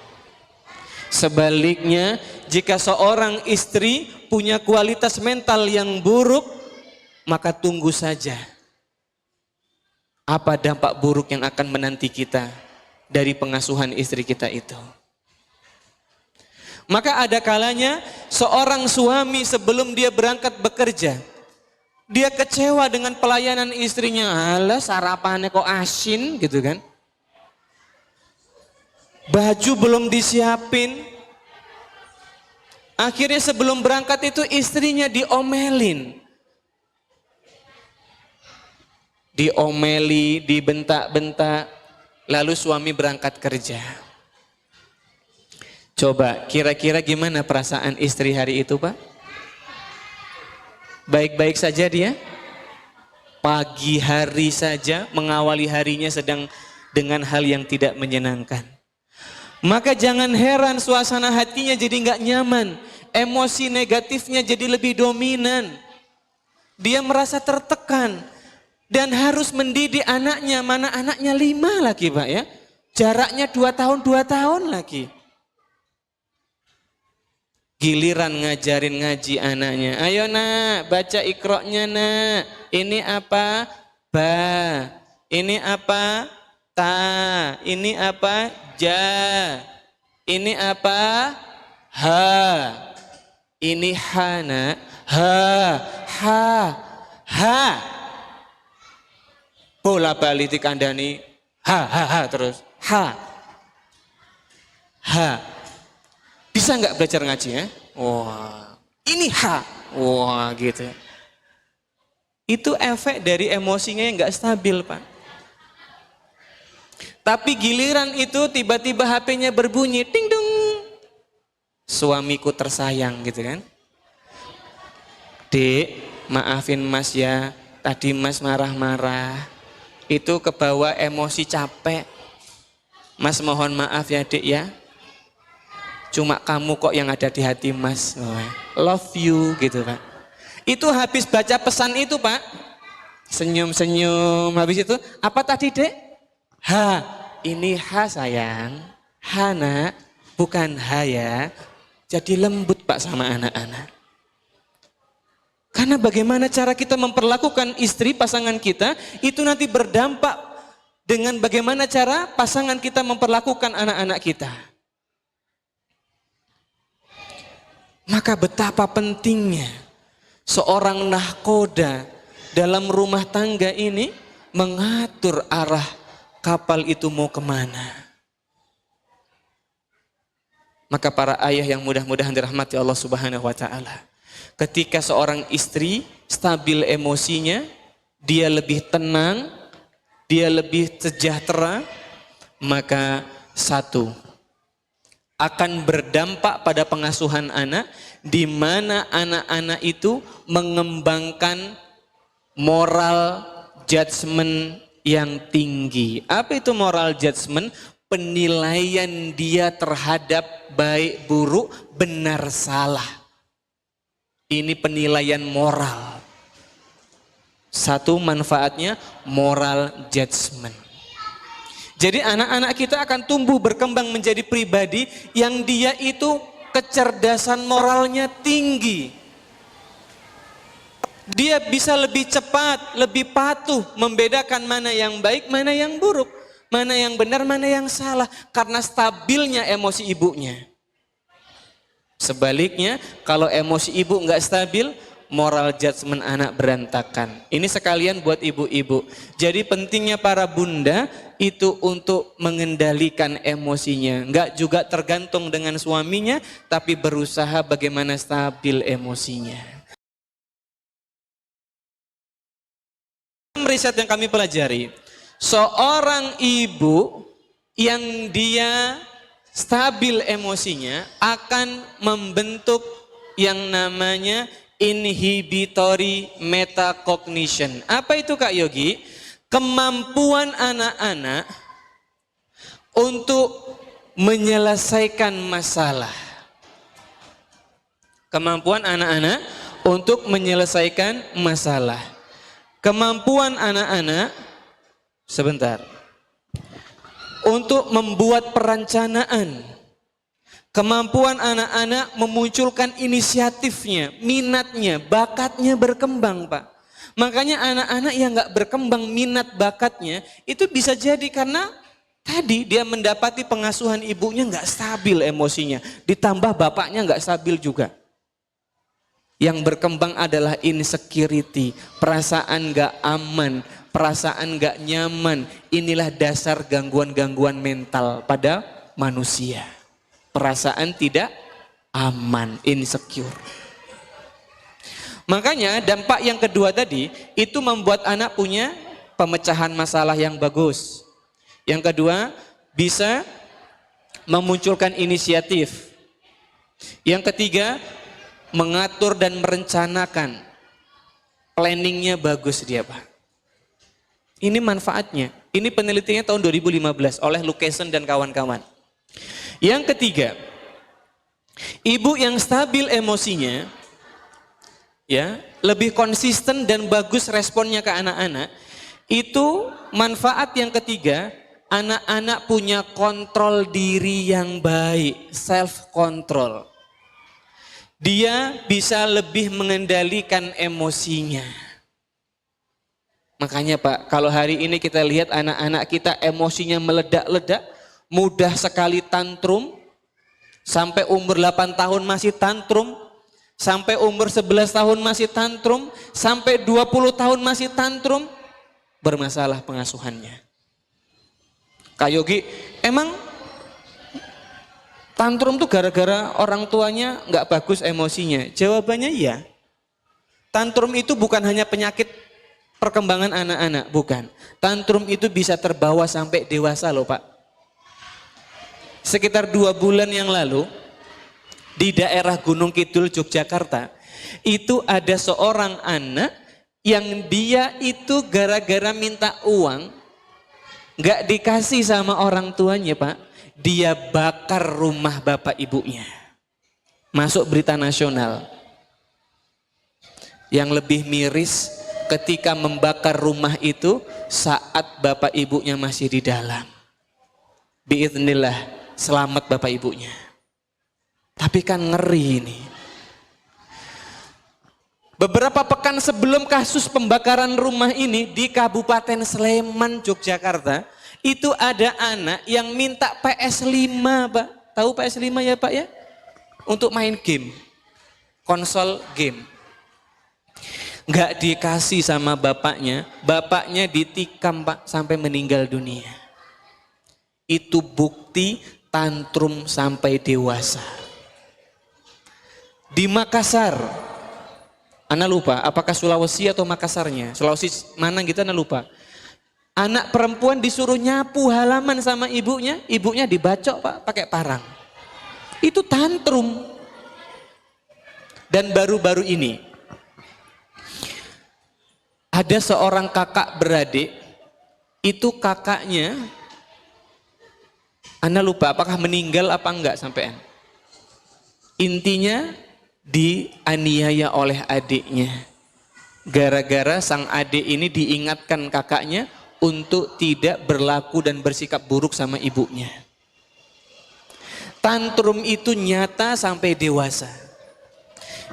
Sebaliknya, jika seorang istri punya kualitas mental yang buruk, maka tunggu saja apa dampak buruk yang akan menanti kita dari pengasuhan istri kita itu. Maka ada kalanya seorang suami sebelum dia berangkat bekerja, dia kecewa dengan pelayanan istrinya. Alah, sarapannya kok asin gitu kan. Baju belum disiapin. Akhirnya sebelum berangkat itu istrinya diomelin. Diomeli, dibentak-bentak. Lalu suami berangkat kerja. Coba kira-kira gimana perasaan istri hari itu Pak? Baik-baik saja dia? Pagi hari saja mengawali harinya sedang dengan hal yang tidak menyenangkan. Maka jangan heran suasana hatinya jadi nggak nyaman. Emosi negatifnya jadi lebih dominan. Dia merasa tertekan. Dan harus mendidik anaknya. Mana anaknya 5 lagi Pak ya. Jaraknya 2 tahun lagi. Giliran ngajarin ngaji anaknya. Ayo nak, baca ikroknya nak. Ini apa? Ba. Ini apa? Ta. Ini apa? Ja. Ini apa? Ha. Ini ha nak. Ha. Ha. Ha. Bola balik dikandani. Ha terus. Ha. Ha. Bisa nggak belajar ngaji ya? Wah, ini ha. Wah gitu. Itu efek dari emosinya yang nggak stabil Pak. Tapi giliran itu tiba-tiba HP-nya berbunyi, ting dong. Suamiku tersayang gitu kan. Dek, maafin Mas ya. Tadi Mas marah-marah. Itu kebawa emosi capek. Mas mohon maaf ya Dek ya. Cuma kamu kok yang ada di hati Mas. Love you gitu Pak. Itu habis baca pesan itu Pak. Senyum-senyum. Habis itu apa tadi Dek? Ha. Ini ha sayang. Ha nak. Bukan ha ya. Jadi lembut Pak sama anak-anak. Karena bagaimana cara kita memperlakukan istri pasangan kita itu nanti berdampak dengan bagaimana cara pasangan kita memperlakukan anak-anak kita. Maka betapa pentingnya seorang nahkoda dalam rumah tangga ini mengatur arah kapal itu mau kemana. Maka para ayah yang mudah-mudahan dirahmati Allah Subhanahu wa Ta'ala, ketika seorang istri stabil emosinya, dia lebih tenang, dia lebih sejahtera, maka satu, akan berdampak pada pengasuhan anak, di mana anak-anak itu mengembangkan moral judgment yang tinggi. Apa itu moral judgment? Penilaian dia terhadap baik buruk, benar salah. Ini penilaian moral. Satu manfaatnya moral judgment. Jadi anak-anak kita akan tumbuh berkembang menjadi pribadi yang dia itu kecerdasan moralnya tinggi. Dia bisa lebih cepat, lebih patuh membedakan mana yang baik, mana yang buruk, mana yang benar, mana yang salah, karena stabilnya emosi ibunya. Sebaliknya, kalau emosi ibu nggak stabil, moral judgment anak berantakan. Ini sekalian buat ibu-ibu. Jadi pentingnya para bunda itu untuk mengendalikan emosinya. Nggak juga tergantung dengan suaminya, tapi berusaha bagaimana stabil emosinya. Riset yang kami pelajari, seorang ibu yang dia stabil emosinya akan membentuk yang namanya inhibitory metacognition. Apa itu Kak Yogi? Kemampuan anak-anak untuk menyelesaikan masalah. Kemampuan anak-anak untuk menyelesaikan masalah. Kemampuan anak-anak, sebentar, untuk membuat perencanaan. Kemampuan anak-anak memunculkan inisiatifnya, minatnya, bakatnya berkembang Pak. Makanya anak-anak yang gak berkembang minat bakatnya itu bisa jadi karena tadi dia mendapati pengasuhan ibunya gak stabil emosinya. Ditambah bapaknya gak stabil juga. Yang berkembang adalah insecurity, perasaan gak aman, perasaan gak nyaman. Inilah dasar gangguan-gangguan mental pada manusia. Perasaan tidak aman, insecure. Makanya dampak yang kedua tadi itu membuat anak punya pemecahan masalah yang bagus. Yang kedua bisa memunculkan inisiatif. Yang ketiga mengatur dan merencanakan. Planningnya bagus dia Pak. Ini manfaatnya. Ini penelitiannya tahun 2015 oleh Lucassen dan kawan-kawan. Yang ketiga, ibu yang stabil emosinya, ya, lebih konsisten dan bagus responnya ke anak-anak, itu manfaat yang ketiga, anak-anak punya kontrol diri yang baik, self control. Dia bisa lebih mengendalikan emosinya. Makanya Pak, kalau hari ini kita lihat anak-anak kita emosinya meledak-ledak, mudah sekali tantrum, sampai umur 8 tahun masih tantrum, sampai umur 11 tahun masih tantrum, sampai 20 tahun masih tantrum, bermasalah pengasuhannya. Kak Yogi, emang tantrum tuh gara-gara orang tuanya nggak bagus emosinya? Jawabannya iya. Tantrum itu bukan hanya penyakit perkembangan anak-anak, bukan. Tantrum itu bisa terbawa sampai dewasa loh Pak. Sekitar 2 bulan yang lalu, di daerah Gunung Kidul, Yogyakarta, itu ada seorang anak yang dia itu gara-gara minta uang, nggak dikasih sama orang tuanya Pak, dia bakar rumah bapak ibunya. Masuk berita nasional. Yang lebih miris ketika membakar rumah itu saat bapak ibunya masih di dalam. Biidznillah, selamat bapak ibunya. Tapi kan ngeri ini. Beberapa pekan sebelum kasus pembakaran rumah ini di Kabupaten Sleman, Yogyakarta, itu ada anak yang minta PS5, Pak. Tahu PS5 ya, Pak ya? Untuk main game. Konsol game. Nggak dikasih sama bapaknya ditikam, Pak, sampai meninggal dunia. Itu bukti tantrum sampai dewasa. Di Makassar, Ana lupa apakah Sulawesi atau Makassarnya. Sulawesi mana gitu Ana lupa. Anak perempuan disuruh nyapu halaman sama ibunya dibacok, Pak, pakai parang. Itu tantrum. Dan baru-baru ini ada seorang kakak beradik, itu kakaknya Ana lupa apakah meninggal apa enggak sampean. Intinya dianiaya oleh adiknya. Gara-gara sang adik ini diingatkan kakaknya untuk tidak berlaku dan bersikap buruk sama ibunya. Tantrum itu nyata sampai dewasa.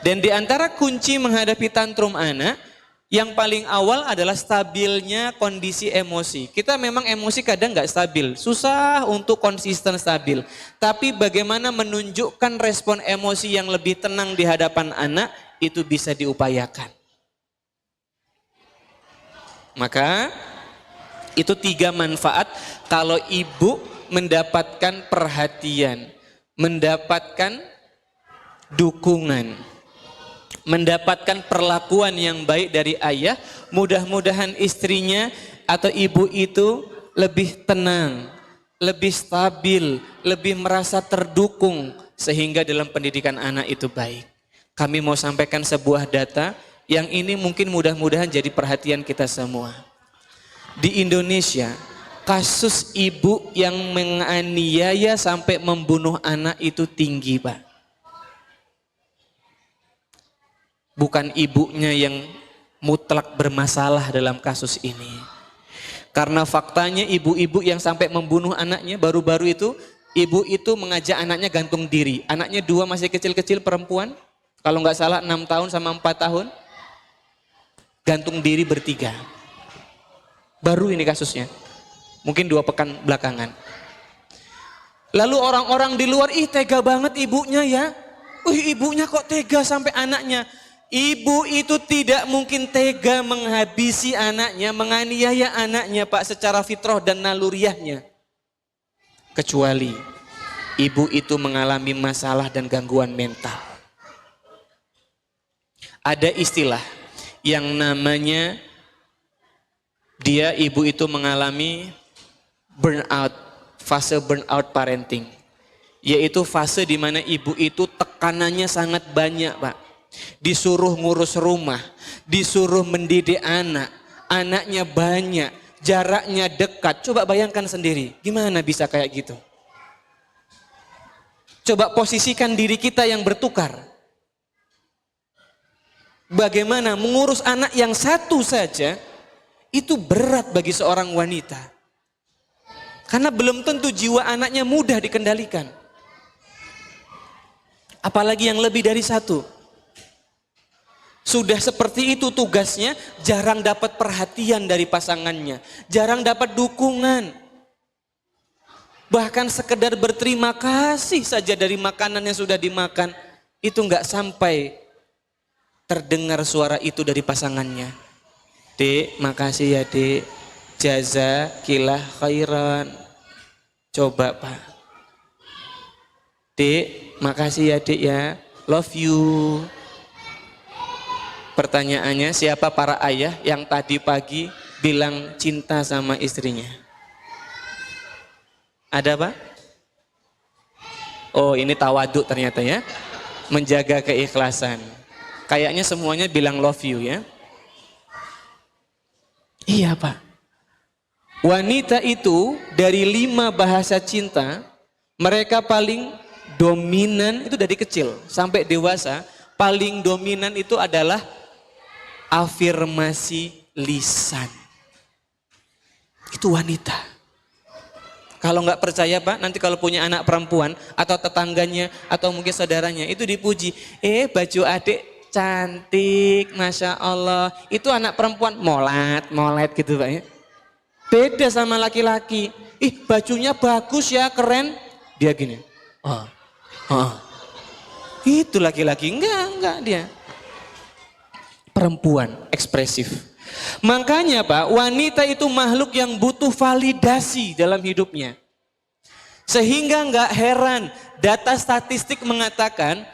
Dan di antara kunci menghadapi tantrum anak, yang paling awal adalah stabilnya kondisi emosi. Kita memang emosi kadang nggak stabil, susah untuk konsisten stabil. Tapi bagaimana menunjukkan respon emosi yang lebih tenang di hadapan anak, itu bisa diupayakan. Maka itu 3 manfaat kalau ibu mendapatkan perhatian, mendapatkan dukungan, mendapatkan perlakuan yang baik dari ayah. Mudah-mudahan istrinya atau ibu itu lebih tenang, lebih stabil, lebih merasa terdukung sehingga dalam pendidikan anak itu baik. Kami mau sampaikan sebuah data yang ini mungkin mudah-mudahan jadi perhatian kita semua. Di Indonesia, kasus ibu yang menganiaya sampai membunuh anak itu tinggi, Pak. Bukan ibunya yang mutlak bermasalah dalam kasus ini. Karena faktanya ibu-ibu yang sampai membunuh anaknya baru-baru itu, ibu itu mengajak anaknya gantung diri. Anaknya 2 masih kecil-kecil perempuan, kalau nggak salah 6 tahun sama 4 tahun. Gantung diri bertiga. Baru ini kasusnya. Mungkin 2 pekan belakangan. Lalu orang-orang di luar, ih tega banget ibunya ya. Ibunya kok tega sampai anaknya. Ibu itu tidak mungkin tega menghabisi anaknya, menganiaya anaknya, Pak, secara fitrah dan naluriahnya. Kecuali ibu itu mengalami masalah dan gangguan mental. Ada istilah yang namanya ibu itu mengalami burnout, fase burnout parenting. Yaitu fase di mana ibu itu tekanannya sangat banyak, Pak. Disuruh ngurus rumah, disuruh mendidik anak, anaknya banyak, jaraknya dekat. Coba bayangkan sendiri, gimana bisa kayak gitu? Coba posisikan diri kita yang bertukar. Bagaimana mengurus anak yang satu saja, itu berat bagi seorang wanita. Karena belum tentu jiwa anaknya mudah dikendalikan. Apalagi yang lebih dari satu. Sudah seperti itu tugasnya, jarang dapat perhatian dari pasangannya, jarang dapat dukungan. Bahkan sekedar berterima kasih saja dari makanan yang sudah dimakan, itu nggak sampai terdengar suara itu dari pasangannya. Dek, makasih ya dek, jazakillah khairan. Coba Pak. Dek, makasih ya dek ya, love you. Pertanyaannya, siapa para ayah yang tadi pagi bilang cinta sama istrinya? Ada Pak? Oh, ini tawaduk ternyata ya. Menjaga keikhlasan. Kayaknya semuanya bilang love you ya. Iya Pak. Wanita itu dari 5 bahasa cinta, mereka paling dominan itu dari kecil sampai dewasa. Paling dominan itu adalah afirmasi lisan. Itu wanita. Kalau nggak percaya Pak, nanti kalau punya anak perempuan atau tetangganya atau mungkin saudaranya itu dipuji. Baju adik cantik, Masya Allah. Itu anak perempuan molet gitu Pak ya. Beda sama laki-laki. Bajunya bagus ya, keren. Dia gini. Itu laki-laki, enggak dia. Perempuan, ekspresif. Makanya Pak, wanita itu makhluk yang butuh validasi dalam hidupnya. Sehingga enggak heran, data statistik mengatakan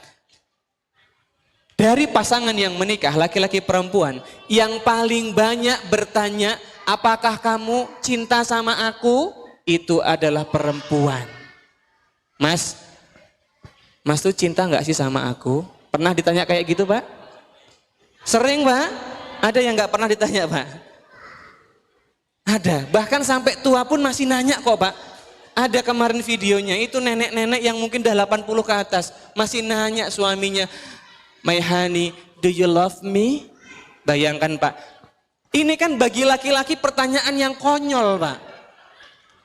dari pasangan yang menikah, laki-laki perempuan, yang paling banyak bertanya, apakah kamu cinta sama aku? Itu adalah perempuan. Mas tuh cinta enggak sih sama aku? Pernah ditanya kayak gitu Pak? Sering Pak? Ada yang enggak pernah ditanya Pak? Ada, bahkan sampai tua pun masih nanya kok Pak. Ada kemarin videonya, itu nenek-nenek yang mungkin udah 80 ke atas. Masih nanya suaminya, my honey, do you love me? Bayangkan Pak, ini kan bagi laki-laki pertanyaan yang konyol Pak.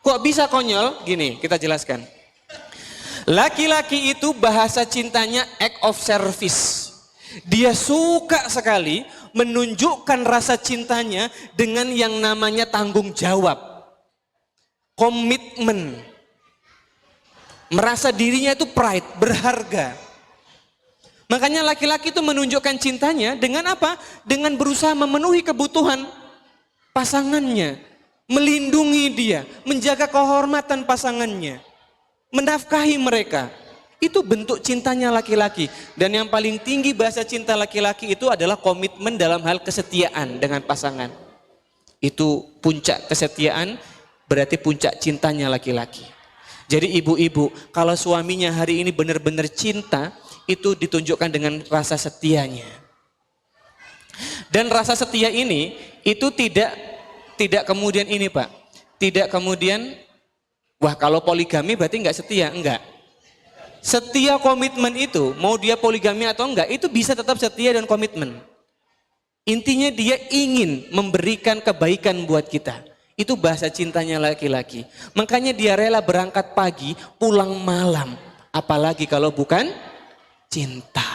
Kok bisa konyol? Gini, kita jelaskan. Laki-laki itu bahasa cintanya act of service. Dia suka sekali menunjukkan rasa cintanya dengan yang namanya tanggung jawab. Komitmen. Merasa dirinya itu pride, berharga. Makanya laki-laki itu menunjukkan cintanya dengan apa? Dengan berusaha memenuhi kebutuhan pasangannya. Melindungi dia, menjaga kehormatan pasangannya. Menafkahi mereka. Itu bentuk cintanya laki-laki. Dan yang paling tinggi bahasa cinta laki-laki itu adalah komitmen dalam hal kesetiaan dengan pasangan. Itu puncak kesetiaan, berarti puncak cintanya laki-laki. Jadi ibu-ibu, kalau suaminya hari ini benar-benar cinta, itu ditunjukkan dengan rasa setianya. Dan rasa setia ini, itu tidak kemudian ini Pak. Tidak kemudian, wah kalau poligami berarti enggak setia, enggak. Setia komitmen itu, mau dia poligami atau enggak, itu bisa tetap setia dan komitmen. Intinya dia ingin memberikan kebaikan buat kita. Itu bahasa cintanya laki-laki. Makanya dia rela berangkat pagi, pulang malam. Apalagi kalau bukan cinta.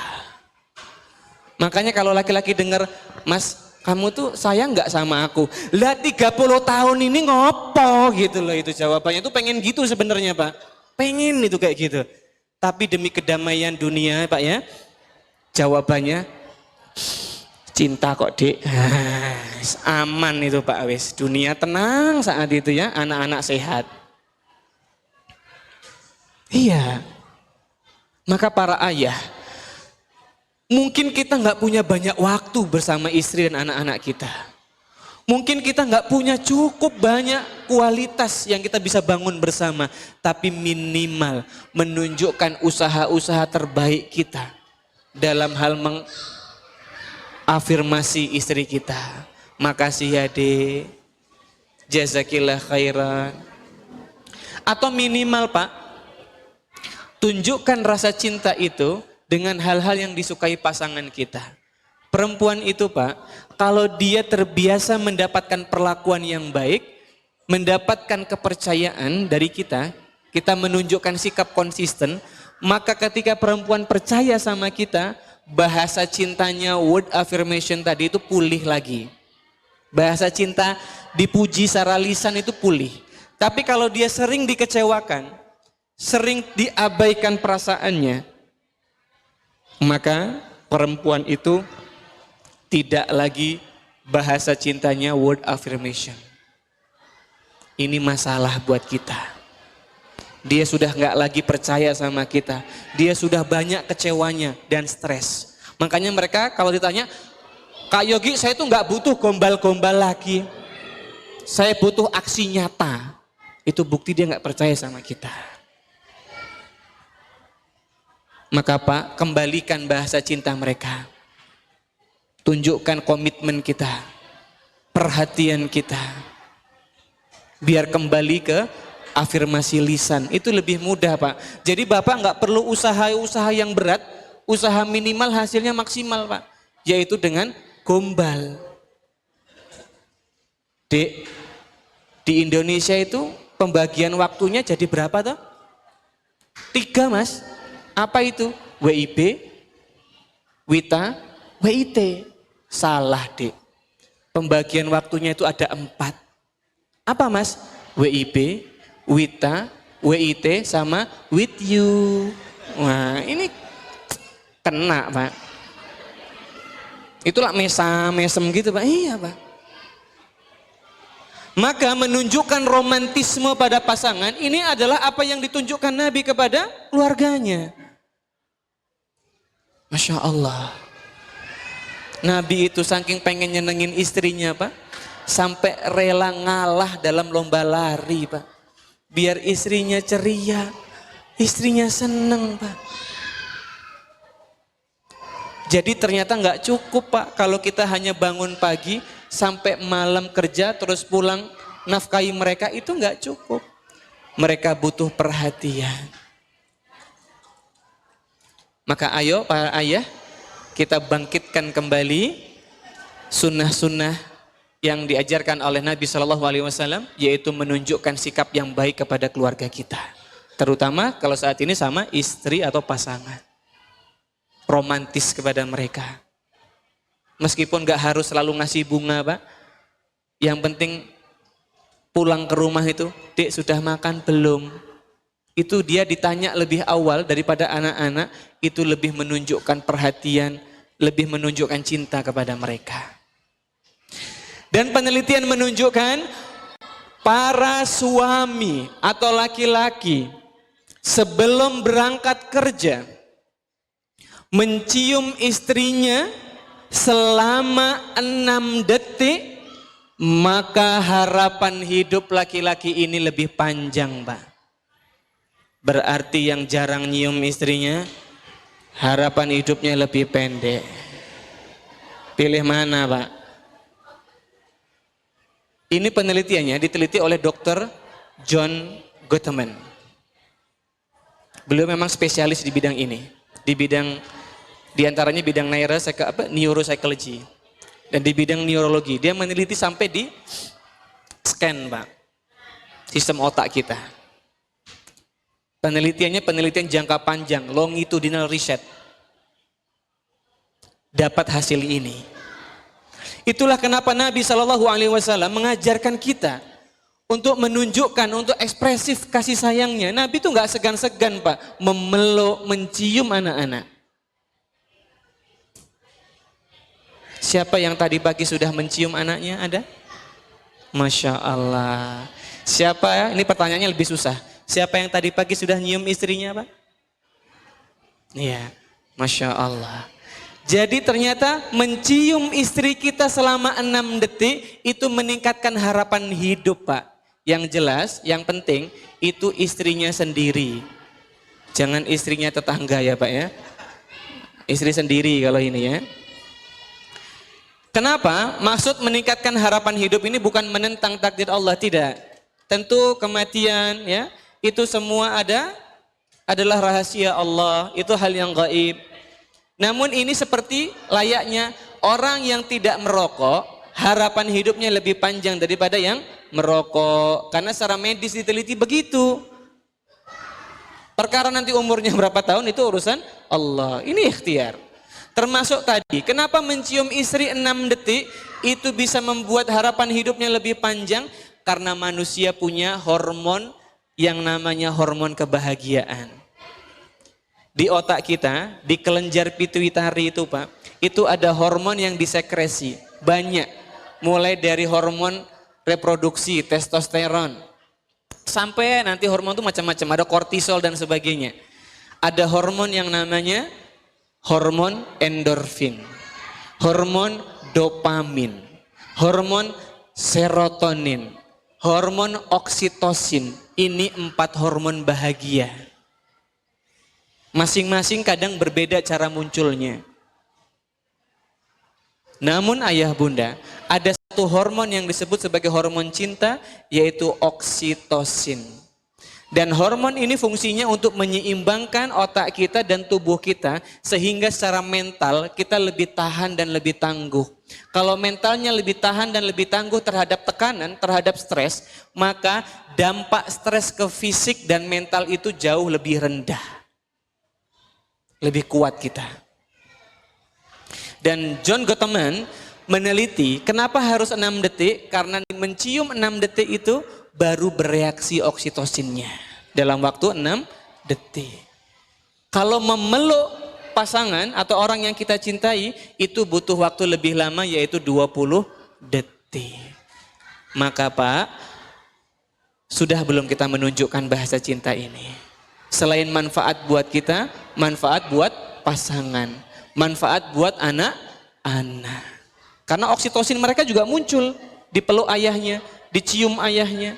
Makanya kalau laki-laki dengar, Mas, kamu tuh sayang enggak sama aku? Lah 30 tahun ini ngopo gitu loh itu jawabannya. Itu pengen gitu sebenarnya Pak. Pengen itu kayak gitu. Tapi demi kedamaian dunia Pak ya, jawabannya cinta kok Dek. Aman itu Pak wis, dunia tenang saat itu ya, anak-anak sehat. Iya. Maka para ayah, mungkin kita nggak punya banyak waktu bersama istri dan anak-anak kita. Mungkin kita nggak punya cukup banyak kualitas yang kita bisa bangun bersama. Tapi minimal menunjukkan usaha-usaha terbaik kita. Dalam hal mengafirmasi istri kita. Makasih ya Dek. Jazakillah khairan. Atau minimal Pak. Tunjukkan rasa cinta itu dengan hal-hal yang disukai pasangan kita. Perempuan itu Pak, kalau dia terbiasa mendapatkan perlakuan yang baik, mendapatkan kepercayaan dari kita menunjukkan sikap konsisten, maka ketika perempuan percaya sama kita, bahasa cintanya, word affirmation tadi itu pulih lagi. Bahasa cinta dipuji secara lisan itu pulih. Tapi kalau dia sering dikecewakan, sering diabaikan perasaannya, maka perempuan itu tidak lagi bahasa cintanya word affirmation. Ini masalah buat kita. Dia sudah nggak lagi percaya sama kita. Dia sudah banyak kecewanya dan stres. Makanya mereka kalau ditanya, Kak Yogi saya tuh nggak butuh gombal-gombal lagi. Saya butuh aksi nyata. Itu bukti dia nggak percaya sama kita. Maka Pak, kembalikan bahasa cinta mereka. Tunjukkan komitmen kita, perhatian kita. Biar kembali ke afirmasi lisan, itu lebih mudah Pak. Jadi Bapak nggak perlu usaha-usaha yang berat, usaha minimal hasilnya maksimal Pak. Yaitu dengan gombal. Dek, di Indonesia itu pembagian waktunya jadi berapa toh? 3 Mas. Apa itu? WIB, WITA, WIT. Salah Dek. Pembagian waktunya itu ada 4. Apa Mas? WIB, WITA, WIT sama with you. Wah ini kena Pak. Itulah mesem gitu Pak. Iya Pak. Maka menunjukkan romantisme pada pasangan ini adalah apa yang ditunjukkan Nabi kepada keluarganya. Masya Allah. Nabi itu saking pengen nyenengin istrinya Pak, sampai rela ngalah dalam lomba lari Pak. Biar istrinya ceria, istrinya seneng Pak. Jadi ternyata nggak cukup Pak kalau kita hanya bangun pagi sampai malam kerja terus pulang nafkahi mereka, itu nggak cukup. Mereka butuh perhatian. Maka ayo para ayah, kita bangkitkan kembali sunnah-sunnah yang diajarkan oleh Nabi Shallallahu Alaihi Wasallam, yaitu menunjukkan sikap yang baik kepada keluarga kita, terutama kalau saat ini sama istri atau pasangan, romantis kepada mereka. Meskipun gak harus selalu ngasih bunga Pak, yang penting pulang ke rumah itu, Dek sudah makan belum? Itu dia ditanya lebih awal daripada anak-anak, itu lebih menunjukkan perhatian, lebih menunjukkan cinta kepada mereka. Dan penelitian menunjukkan para suami atau laki-laki sebelum berangkat kerja mencium istrinya selama 6 detik, maka harapan hidup laki-laki ini lebih panjang Pak. Berarti yang jarang nyium istrinya, harapan hidupnya lebih pendek. Pilih mana Pak? Ini penelitiannya diteliti oleh Dr. John Gottman. Beliau memang spesialis di bidang ini, di bidang diantaranya bidang neuropsychology dan di bidang neurologi. Dia meneliti sampai di scan Pak, sistem otak kita. Penelitiannya penelitian jangka panjang, longitudinal research. Dapat hasil ini. Itulah kenapa Nabi Shallallahu Alaihi Wasallam mengajarkan kita untuk menunjukkan, untuk ekspresif kasih sayangnya. Nabi itu nggak segan-segan Pak, memeluk, mencium anak-anak. Siapa yang tadi pagi sudah mencium anaknya? Ada? Masya Allah. Siapa ya? Ini pertanyaannya lebih susah. Siapa yang tadi pagi sudah nyium istrinya Pak? Iya, Masya Allah. Jadi ternyata mencium istri kita selama 6 detik itu meningkatkan harapan hidup Pak. Yang jelas, yang penting itu istrinya sendiri. Jangan istrinya tetangga ya Pak ya. Istri sendiri kalau ini ya. Kenapa? Maksud meningkatkan harapan hidup ini bukan menentang takdir Allah, tidak. Tentu kematian ya, itu semua adalah rahasia Allah, itu hal yang gaib. Namun ini seperti layaknya orang yang tidak merokok, harapan hidupnya lebih panjang daripada yang merokok. Karena secara medis diteliti begitu. Perkara nanti umurnya berapa tahun itu urusan Allah, ini ikhtiar. Termasuk tadi, kenapa mencium istri 6 detik itu bisa membuat harapan hidupnya lebih panjang? Karena manusia punya hormon yang namanya hormon kebahagiaan. Di otak kita, di kelenjar pituitari itu Pak, itu ada hormon yang disekresi, banyak. Mulai dari hormon reproduksi, testosteron, sampai nanti hormon itu macam-macam, ada kortisol dan sebagainya. Ada hormon yang namanya hormon endorfin, hormon dopamin, hormon serotonin, hormon oksitosin. Ini 4 hormon bahagia. Masing-masing kadang berbeda cara munculnya. Namun ayah bunda, ada satu hormon yang disebut sebagai hormon cinta, yaitu oksitosin. Dan hormon ini fungsinya untuk menyeimbangkan otak kita dan tubuh kita sehingga secara mental kita lebih tahan dan lebih tangguh. Kalau mentalnya lebih tahan dan lebih tangguh terhadap tekanan, terhadap stres, maka dampak stres ke fisik dan mental itu jauh lebih rendah. Lebih kuat kita. Dan John Gottman meneliti kenapa harus 6 detik, karena mencium 6 detik itu baru bereaksi oksitosinnya dalam waktu 6 detik. Kalau memeluk pasangan atau orang yang kita cintai itu butuh waktu lebih lama, yaitu 20 detik. Maka Pak, sudah belum kita menunjukkan bahasa cinta ini? Selain manfaat buat kita, manfaat buat pasangan, manfaat buat anak-anak. Karena oksitosin mereka juga muncul di peluk ayahnya, dicium ayahnya.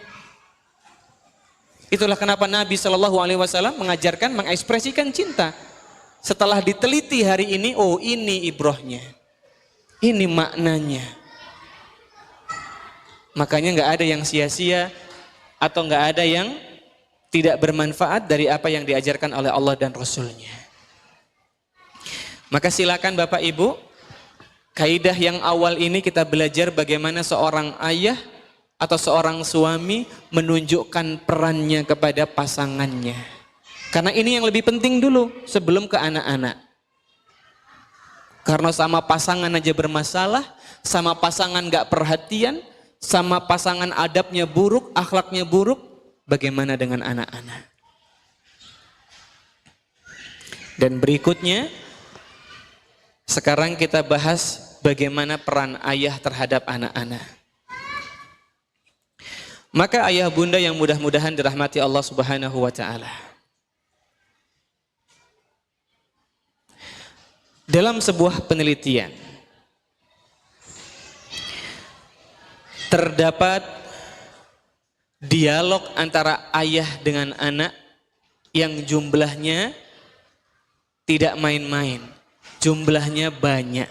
Itulah kenapa Nabi SAW mengajarkan, mengekspresikan cinta. Setelah diteliti hari ini, oh ini ibrohnya, ini maknanya. Makanya nggak ada yang sia-sia atau nggak ada yang tidak bermanfaat dari apa yang diajarkan oleh Allah dan Rasulnya. Maka silakan Bapak Ibu, kaidah yang awal ini kita belajar bagaimana seorang ayah atau seorang suami menunjukkan perannya kepada pasangannya. Karena ini yang lebih penting dulu sebelum ke anak-anak. Karena sama pasangan aja bermasalah, sama pasangan gak perhatian, sama pasangan adabnya buruk, akhlaknya buruk, bagaimana dengan anak-anak? Dan berikutnya, sekarang kita bahas bagaimana peran ayah terhadap anak-anak. Maka ayah bunda yang mudah-mudahan dirahmati Allah Subhanahu wa taala. Dalam sebuah penelitian terdapat dialog antara ayah dengan anak yang jumlahnya tidak main-main, jumlahnya banyak.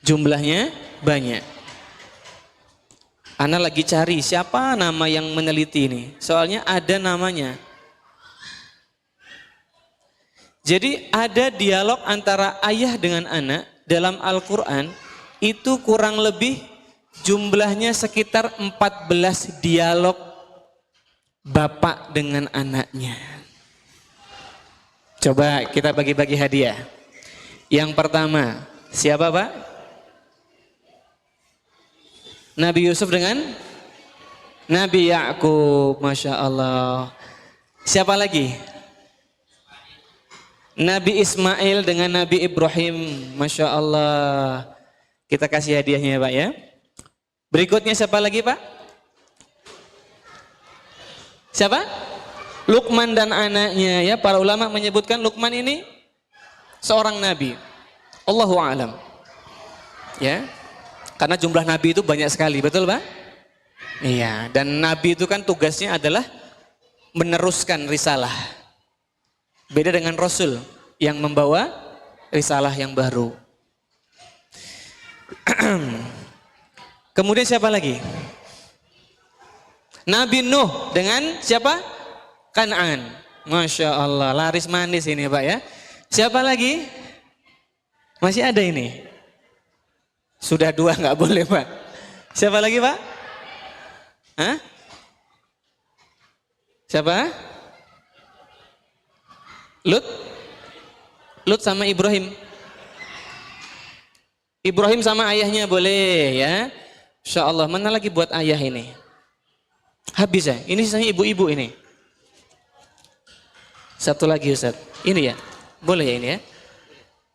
Jumlahnya banyak. Ana lagi cari siapa nama yang meneliti ini. Soalnya ada namanya. Jadi ada dialog antara ayah dengan anak dalam Al-Quran. Itu kurang lebih jumlahnya sekitar 14 dialog bapak dengan anaknya. Coba kita bagi-bagi hadiah. Yang pertama, siapa Pak? Nabi Yusuf dengan Nabi Yakub, Masya Allah. Siapa lagi? Nabi Ismail dengan Nabi Ibrahim, Masya Allah. Kita kasih hadiahnya ya Pak ya. Berikutnya siapa lagi Pak? Siapa? Luqman dan anaknya ya. Para ulama menyebutkan Luqman ini seorang nabi. Allahu a'lam. Ya. Karena jumlah nabi itu banyak sekali, betul Pak? Iya, dan nabi itu kan tugasnya adalah meneruskan risalah. Beda dengan rasul yang membawa risalah yang baru. Kemudian siapa lagi? Nabi Nuh dengan siapa? Kan'an. Masya Allah, laris manis ini Pak ya. Siapa lagi? Masih ada ini? Sudah 2 nggak boleh Pak. Siapa lagi Pak? Hah? Siapa? Lut? Lut sama Ibrahim. Ibrahim sama ayahnya boleh ya. Insya Allah. Mana lagi buat ayah ini? Habis ya? Ini sisanya ibu-ibu ini. Satu lagi Ustaz. Ini ya? Boleh ya ini ya?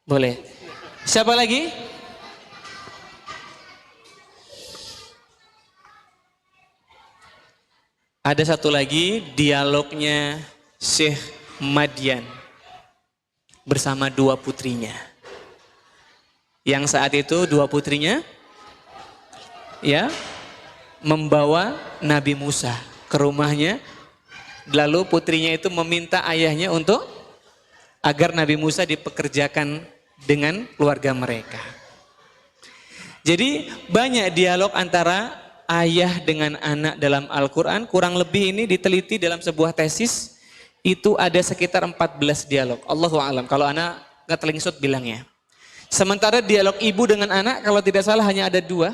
Boleh. Siapa lagi? Ada satu lagi dialognya Syekh Madian bersama 2 putrinya. Yang saat itu 2 putrinya ya membawa Nabi Musa ke rumahnya. Lalu putrinya itu meminta ayahnya untuk agar Nabi Musa dipekerjakan dengan keluarga mereka. Jadi banyak dialog antara ayah dengan anak dalam Al-Quran, kurang lebih ini diteliti dalam sebuah tesis, itu ada sekitar 14 dialog. Allahu a'lam, kalau anak ngetelingsut bilangnya. Sementara dialog ibu dengan anak kalau tidak salah hanya ada 2.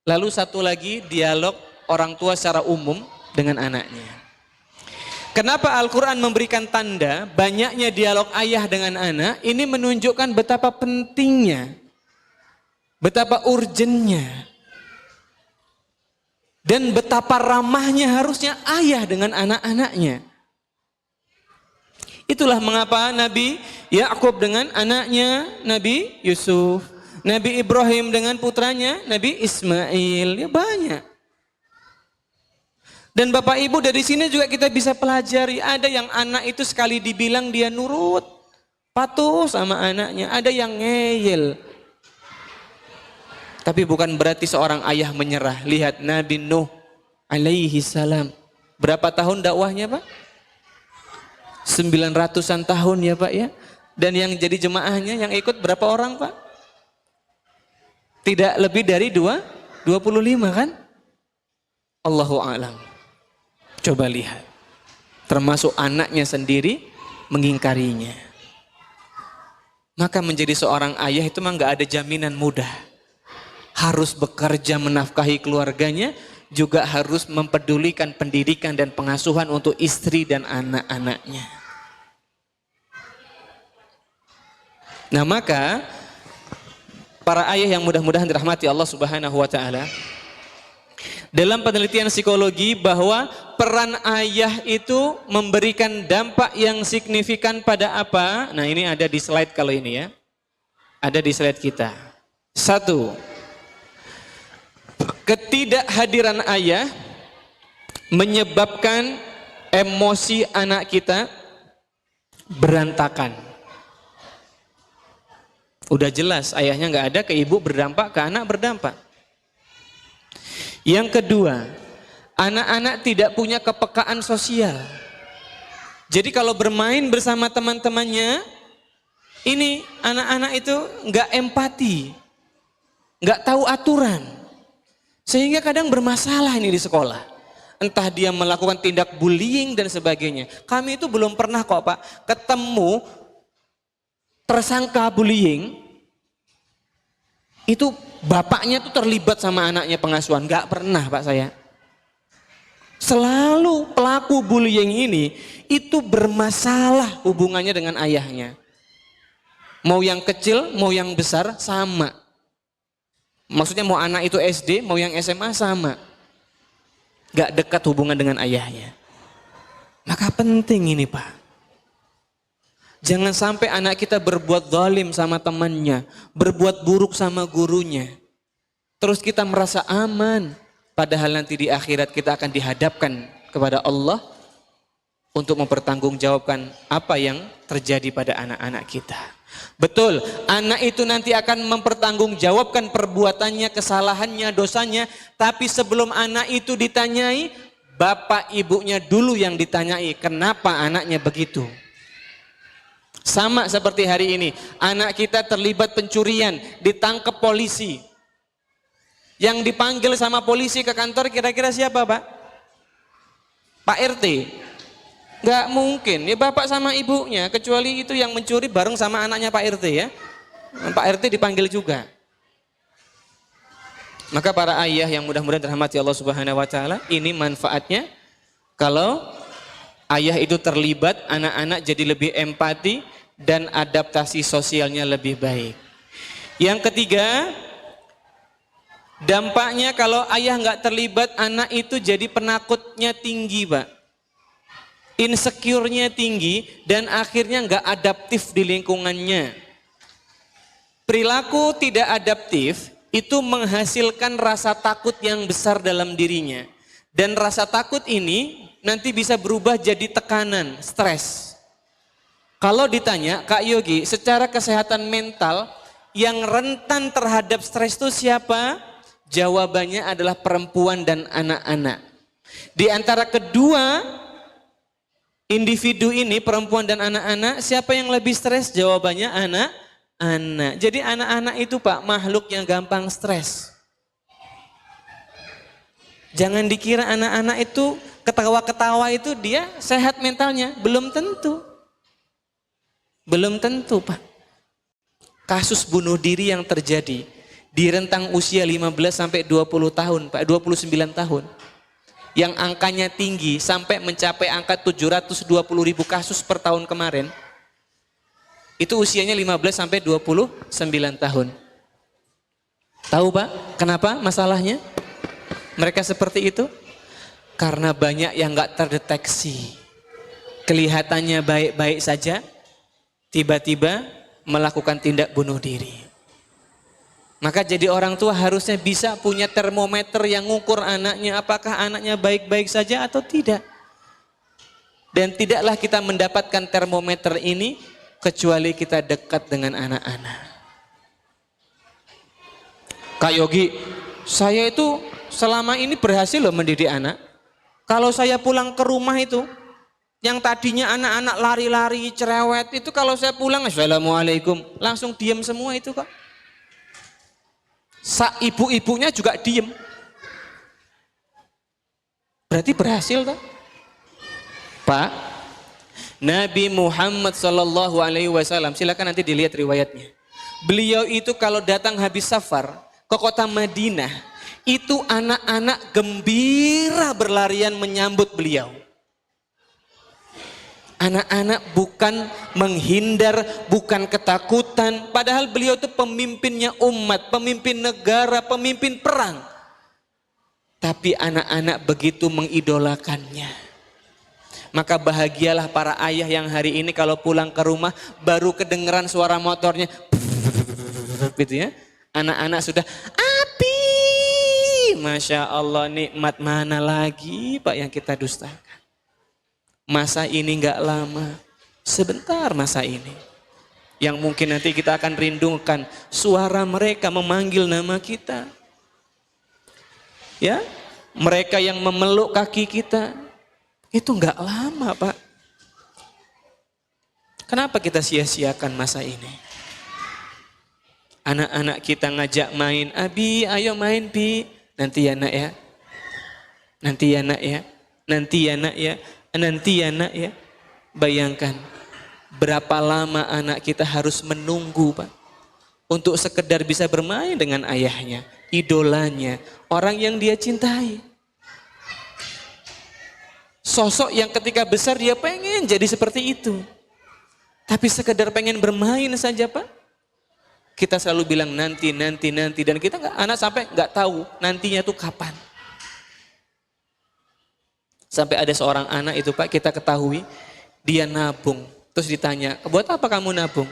Lalu satu lagi dialog orang tua secara umum dengan anaknya. Kenapa Al-Quran memberikan tanda banyaknya dialog ayah dengan anak? Ini menunjukkan betapa pentingnya, betapa urgennya, dan betapa ramahnya harusnya ayah dengan anak-anaknya. Itulah mengapa Nabi Yakub dengan anaknya Nabi Yusuf, Nabi Ibrahim dengan putranya Nabi Ismail, ya banyak. Dan Bapak Ibu dari sini juga kita bisa pelajari, ada yang anak itu sekali dibilang dia nurut, patuh sama anaknya, ada yang ngeyel. Tapi bukan berarti seorang ayah menyerah. Lihat Nabi Nuh alaihi salam. Berapa tahun dakwahnya Pak? 900-an tahun ya Pak ya. Dan yang jadi jemaahnya yang ikut berapa orang Pak? Tidak lebih dari 25 kan? Allahu a'lam. Coba lihat. Termasuk anaknya sendiri mengingkarinya. Maka menjadi seorang ayah itu memang gak ada jaminan mudah. Harus bekerja menafkahi keluarganya, juga harus mempedulikan pendidikan dan pengasuhan untuk istri dan anak-anaknya. Nah maka para ayah yang mudah-mudahan dirahmati Allah Subhanahu wa taala, dalam penelitian psikologi bahwa peran ayah itu memberikan dampak yang signifikan pada apa? Nah ini ada di slide kalau ini ya. Ada di slide kita. 1. Ketidakhadiran ayah menyebabkan emosi anak kita berantakan. Udah jelas ayahnya nggak ada, ke ibu berdampak, ke anak berdampak. Yang kedua, anak-anak tidak punya kepekaan sosial. Jadi kalau bermain bersama teman-temannya, ini anak-anak itu nggak empati, nggak tahu aturan. Sehingga kadang bermasalah ini di sekolah. Entah dia melakukan tindak bullying dan sebagainya. Kami itu belum pernah kok Pak ketemu tersangka bullying. Itu bapaknya tuh terlibat sama anaknya pengasuhan. Gak pernah Pak saya. Selalu pelaku bullying ini itu bermasalah hubungannya dengan ayahnya. Mau yang kecil, mau yang besar sama. Maksudnya mau anak itu SD, mau yang SMA sama. Gak dekat hubungan dengan ayahnya. Maka penting ini Pak. Jangan sampai anak kita berbuat zalim sama temannya, berbuat buruk sama gurunya. Terus kita merasa aman. Padahal nanti di akhirat kita akan dihadapkan kepada Allah untuk mempertanggungjawabkan apa yang terjadi pada anak-anak kita. Betul, anak itu nanti akan mempertanggungjawabkan perbuatannya, kesalahannya, dosanya. Tapi sebelum anak itu ditanyai, bapak ibunya dulu yang ditanyai, kenapa anaknya begitu. Sama seperti hari ini, anak kita terlibat pencurian, ditangkap polisi. Yang dipanggil sama polisi ke kantor kira-kira siapa Pak? Pak RT. Gak mungkin, ya bapak sama ibunya, kecuali itu yang mencuri bareng sama anaknya Pak RT ya. Pak RT dipanggil juga. Maka para ayah yang mudah-mudahan dirahmati Allah Subhanahu wa taala, ini manfaatnya kalau ayah itu terlibat, anak-anak jadi lebih empati dan adaptasi sosialnya lebih baik. Yang ketiga, dampaknya kalau ayah nggak terlibat, anak itu jadi penakutnya tinggi Pak. Insecure-nya tinggi dan akhirnya nggak adaptif di lingkungannya. Perilaku tidak adaptif itu menghasilkan rasa takut yang besar dalam dirinya. Dan rasa takut ini nanti bisa berubah jadi tekanan, stres. Kalau ditanya, Kak Yogi, secara kesehatan mental yang rentan terhadap stres itu siapa? Jawabannya adalah perempuan dan anak-anak. Di antara kedua individu ini, perempuan dan anak-anak, siapa yang lebih stres? Jawabannya anak-anak. Jadi anak-anak itu Pak, makhluk yang gampang stres. Jangan dikira anak-anak itu ketawa-ketawa itu dia sehat mentalnya. Belum tentu. Belum tentu, Pak. Kasus bunuh diri yang terjadi di rentang usia 15 sampai 20 tahun, Pak, 29 tahun. Yang angkanya tinggi sampai mencapai angka 720 ribu kasus per tahun kemarin. Itu usianya 15 sampai 29 tahun. Tahu, Pak, kenapa masalahnya? Mereka seperti itu? Karena banyak yang nggak terdeteksi. Kelihatannya baik-baik saja, tiba-tiba melakukan tindak bunuh diri. Maka jadi orang tua harusnya bisa punya termometer yang ngukur anaknya, apakah anaknya baik-baik saja atau tidak. Dan tidaklah kita mendapatkan termometer ini kecuali kita dekat dengan anak-anak. Kak Yogi, saya itu selama ini berhasil loh mendidik anak. Kalau saya pulang ke rumah itu, yang tadinya anak-anak lari-lari, cerewet, itu kalau saya pulang, assalamualaikum, langsung diam semua itu, Kak. Ibu-ibunya juga diem. Berarti berhasil toh? Pak, Nabi Muhammad Sallallahu Alaihi Wasallam, silakan nanti dilihat riwayatnya. Beliau itu kalau datang habis safar ke kota Madinah, itu anak-anak gembira berlarian menyambut beliau. Anak-anak bukan menghindar, bukan ketakutan. Padahal beliau itu pemimpinnya umat, pemimpin negara, pemimpin perang. Tapi anak-anak begitu mengidolakannya. Maka bahagialah para ayah yang hari ini kalau pulang ke rumah baru kedengeran suara motornya. Gitu ya. Anak-anak sudah, Abi, Masya Allah, nikmat mana lagi Pak yang kita dustakan. Masa ini enggak lama, sebentar masa ini. Yang mungkin nanti kita akan rindukan suara mereka memanggil nama kita. Ya, mereka yang memeluk kaki kita, itu enggak lama Pak. Kenapa kita sia-siakan masa ini? Anak-anak kita ngajak main, Abi ayo main Bi. Nanti ya nak ya, nanti ya nak ya, nanti ya nak ya. Nanti ya nak ya, bayangkan berapa lama anak kita harus menunggu Pak untuk sekedar bisa bermain dengan ayahnya, idolanya, orang yang dia cintai. Sosok yang ketika besar dia pengen jadi seperti itu. Tapi sekedar pengen bermain saja Pak. Kita selalu bilang nanti dan kita anak sampai nggak tahu nantinya tuh kapan. Sampai ada seorang anak itu Pak, kita ketahui dia nabung. Terus ditanya, buat apa kamu nabung?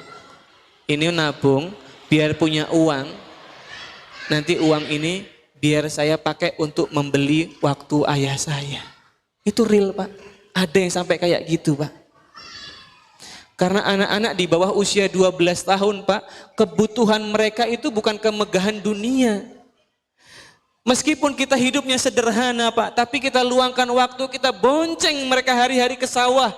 Ini nabung biar punya uang. Nanti uang ini biar saya pakai untuk membeli waktu ayah saya. Itu real Pak. Ada yang sampai kayak gitu Pak. Karena anak-anak di bawah usia 12 tahun Pak, kebutuhan mereka itu bukan kemegahan dunia. Meskipun kita hidupnya sederhana Pak, tapi kita luangkan waktu, kita bonceng mereka hari-hari ke sawah.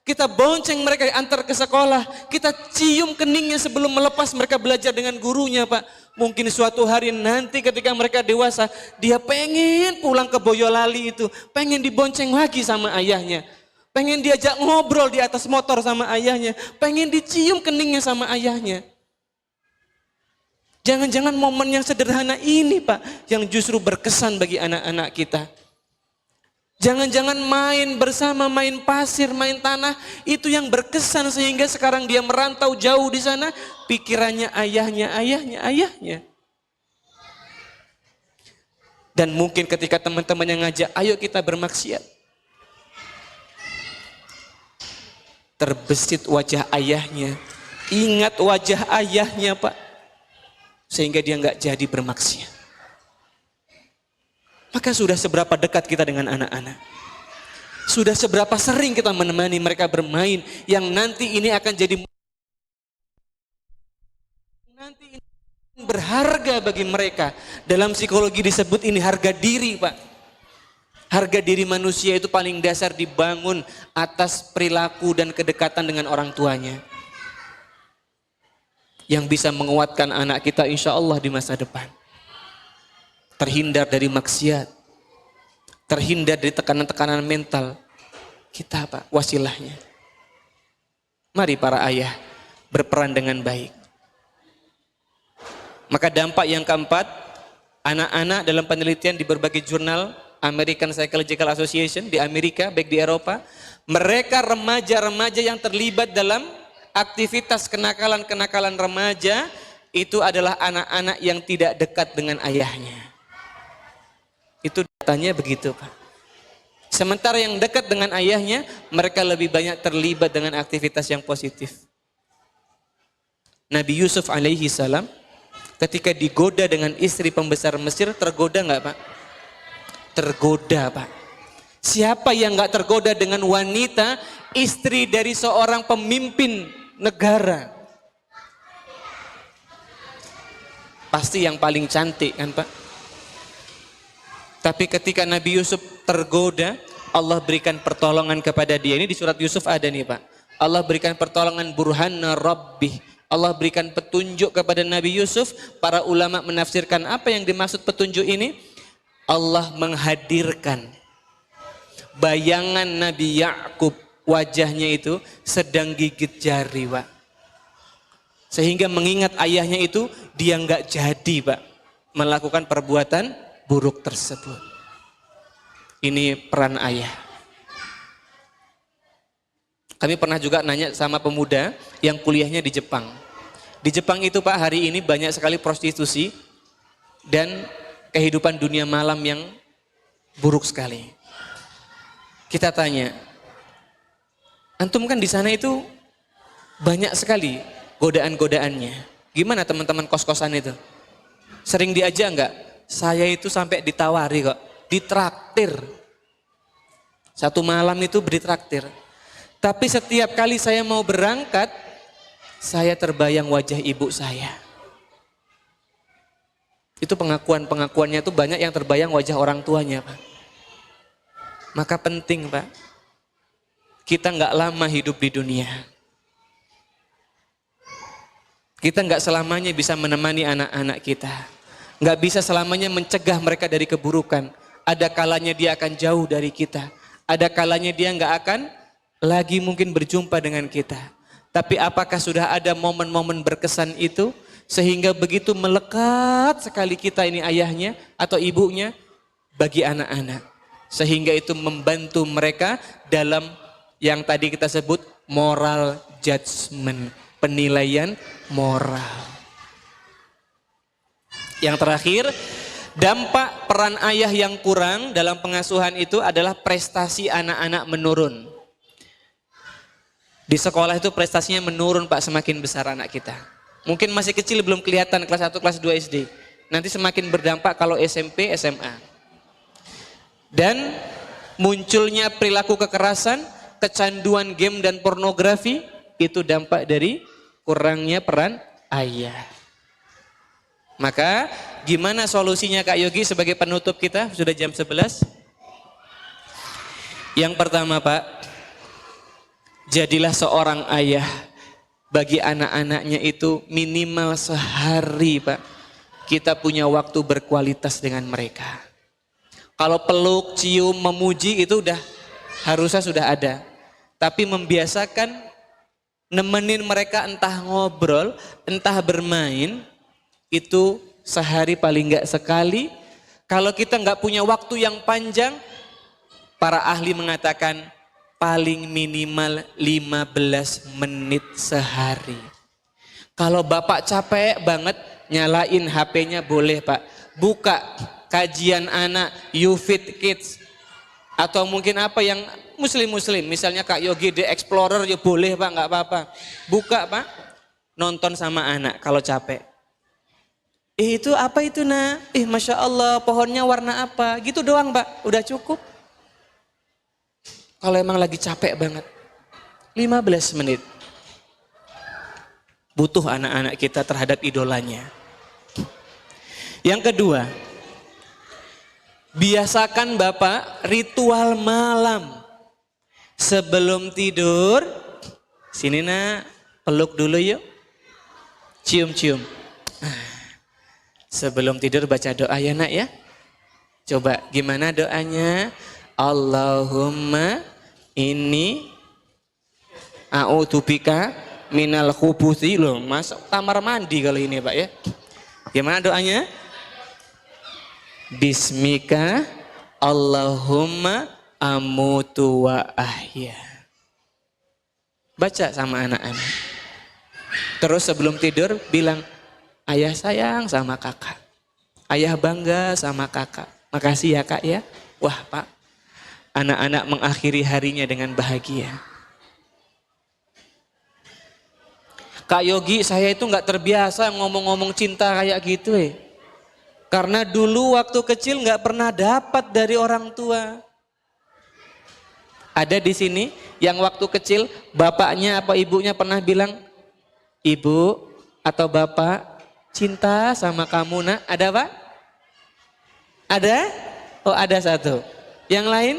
Kita bonceng mereka antar ke sekolah. Kita cium keningnya sebelum melepas mereka belajar dengan gurunya Pak. Mungkin suatu hari nanti ketika mereka dewasa, dia pengen pulang ke Boyolali itu. Pengen dibonceng lagi sama ayahnya. Pengen diajak ngobrol di atas motor sama ayahnya. Pengen dicium keningnya sama ayahnya. Jangan-jangan momen yang sederhana ini Pak, yang justru berkesan bagi anak-anak kita. Jangan-jangan main bersama, main pasir, main tanah, itu yang berkesan sehingga sekarang dia merantau jauh di sana, pikirannya ayahnya. Dan mungkin ketika teman-teman yang ngajak, ayo kita bermaksiat. Terbesit wajah ayahnya, ingat wajah ayahnya Pak. Sehingga dia nggak jadi bermaksiat. Maka sudah seberapa dekat kita dengan anak-anak. Sudah seberapa sering kita menemani mereka bermain yang nanti ini akan jadi nanti ini berharga bagi mereka. Dalam psikologi disebut ini harga diri Pak. Harga diri manusia itu paling dasar dibangun atas perilaku dan kedekatan dengan orang tuanya. Yang bisa menguatkan anak kita insya Allah di masa depan. Terhindar dari maksiat. terhindar dari tekanan-tekanan mental, kita Pak wasilahnya. Mari para ayah berperan dengan baik. Maka dampak yang keempat, anak-anak dalam penelitian di berbagai jurnal American Psychological Association di Amerika, baik di Eropa, mereka remaja-remaja yang terlibat dalam aktivitas kenakalan-kenakalan remaja itu adalah anak-anak yang tidak dekat dengan ayahnya. Itu datanya begitu Pak. Sementara yang dekat dengan ayahnya, mereka lebih banyak terlibat dengan aktivitas yang positif. Nabi Yusuf alaihi salam ketika digoda dengan istri pembesar Mesir, tergoda nggak Pak? Tergoda Pak. Siapa yang nggak tergoda dengan wanita, istri dari seorang pemimpin negara? Pasti yang paling cantik kan Pak? Tapi ketika Nabi Yusuf tergoda, Allah berikan pertolongan kepada dia. Ini di surat Yusuf ada nih Pak. Allah berikan pertolongan burhanna rabbih. Allah berikan petunjuk kepada Nabi Yusuf. Para ulama menafsirkan apa yang dimaksud petunjuk ini. Allah menghadirkan bayangan Nabi Yakub, wajahnya itu sedang gigit jari Pak. Sehingga mengingat ayahnya itu, dia nggak jadi Pak melakukan perbuatan buruk tersebut. Ini peran ayah. Kami pernah juga nanya sama pemuda yang kuliahnya di Jepang. Di Jepang itu Pak hari ini banyak sekali prostitusi dan kehidupan dunia malam yang buruk sekali. Kita tanya, antum kan di sana itu banyak sekali godaan-godaannya. Gimana teman-teman kos-kosan itu? Sering diajak enggak? Saya itu sampai ditawari kok, ditraktir. Satu malam itu ditraktir. Tapi setiap kali saya mau berangkat, saya terbayang wajah ibu saya. Itu pengakuannya itu banyak yang terbayang wajah orang tuanya Pak. Maka penting Pak, kita nggak lama hidup di dunia. Kita nggak selamanya bisa menemani anak-anak kita. Nggak bisa selamanya mencegah mereka dari keburukan. Ada kalanya dia akan jauh dari kita. Ada kalanya dia nggak akan lagi mungkin berjumpa dengan kita. Tapi apakah sudah ada momen-momen berkesan itu sehingga begitu melekat sekali kita ini ayahnya atau ibunya bagi anak-anak. Sehingga itu membantu mereka dalam yang tadi kita sebut moral judgment, penilaian moral. Yang terakhir, dampak peran ayah yang kurang dalam pengasuhan itu adalah prestasi anak-anak menurun. Di sekolah itu prestasinya menurun Pak semakin besar anak kita. Mungkin masih kecil belum kelihatan kelas 1, kelas 2 SD. Nanti semakin berdampak kalau SMP, SMA. Dan munculnya perilaku kekerasan, kecanduan game dan pornografi, itu dampak dari kurangnya peran ayah. Maka gimana solusinya Kak Yogi sebagai penutup kita? Sudah jam 11. Yang pertama Pak, jadilah seorang ayah bagi anak-anaknya itu minimal sehari Pak. Kita punya waktu berkualitas dengan mereka. Kalau peluk, cium, memuji itu harusnya sudah ada. Tapi membiasakan nemenin mereka entah ngobrol, entah bermain, itu sehari paling enggak sekali. Kalau kita enggak punya waktu yang panjang, para ahli mengatakan paling minimal 15 menit sehari. Kalau bapak capek banget, nyalain HP-nya boleh Pak. Buka kajian anak, YouFit Kids. Atau mungkin apa yang muslim-muslim. Misalnya Kak Yogi The Explorer, ya boleh Pak, enggak apa-apa. Buka Pak, nonton sama anak kalau capek. Itu apa itu nak? Masya Allah pohonnya warna apa? Gitu doang Pak, udah cukup. Kalau emang lagi capek banget, 15 menit. Butuh anak-anak kita terhadap idolanya. Yang kedua, biasakan Bapak ritual malam. Sebelum tidur, sini nak, peluk dulu yuk. Cium-cium. Sebelum tidur baca doa ya nak ya. Coba gimana doanya? Allahumma inni a'udzubika minal khubuthi. Loh, masuk kamar mandi kali ini Pak ya. Gimana doanya? Bismika Allahumma amutu wa ahya. Baca sama anak-anak. Terus sebelum tidur bilang, ayah sayang sama kakak. Ayah bangga sama kakak. Makasih ya kak ya. Wah Pak, anak-anak mengakhiri harinya dengan bahagia. Kak Yogi, saya itu nggak terbiasa ngomong-ngomong cinta kayak gitu Karena dulu waktu kecil nggak pernah dapat dari orang tua. Ada di sini yang waktu kecil bapaknya apa ibunya pernah bilang, ibu atau bapak cinta sama kamu nak. Ada Pak? Ada? Oh ada satu. Yang lain?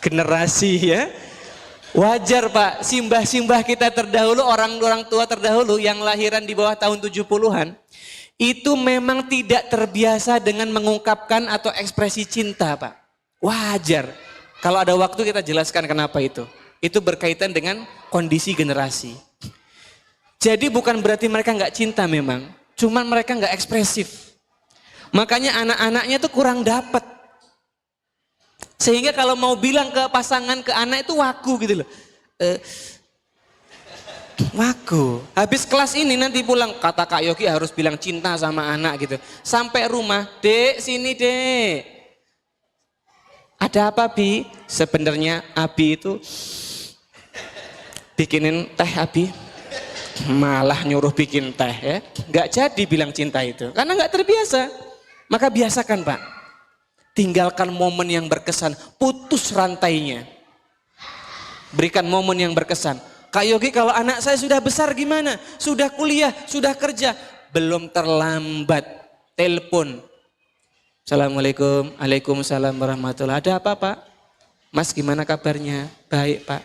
Generasi ya. Wajar Pak, simbah-simbah kita terdahulu, orang-orang tua terdahulu yang lahiran di bawah tahun 70-an, itu memang tidak terbiasa dengan mengungkapkan atau ekspresi cinta Pak. Wajar. Kalau ada waktu kita jelaskan kenapa itu. Itu berkaitan dengan kondisi generasi. Jadi bukan berarti mereka nggak cinta memang, cuman mereka nggak ekspresif. Makanya anak-anaknya tuh kurang dapat. Sehingga kalau mau bilang ke pasangan, ke anak itu waku gitu loh. Waku. Habis kelas ini nanti pulang, kata Kak Yogi harus bilang cinta sama anak gitu. Sampai rumah, dek sini dek. Ada apa Bi? Sebenarnya Abi itu bikinin teh Abi. Malah nyuruh bikin teh ya. Gak jadi bilang cinta itu. Karena gak terbiasa. Maka biasakan Pak. Tinggalkan momen yang berkesan, putus rantainya. Berikan momen yang berkesan. Kak Yogi, kalau anak saya sudah besar gimana? Sudah kuliah, sudah kerja. Belum terlambat. Telepon. Assalamualaikum, Waalaikumsalam warahmatullahi. Ada apa Pak? Mas gimana kabarnya? Baik Pak.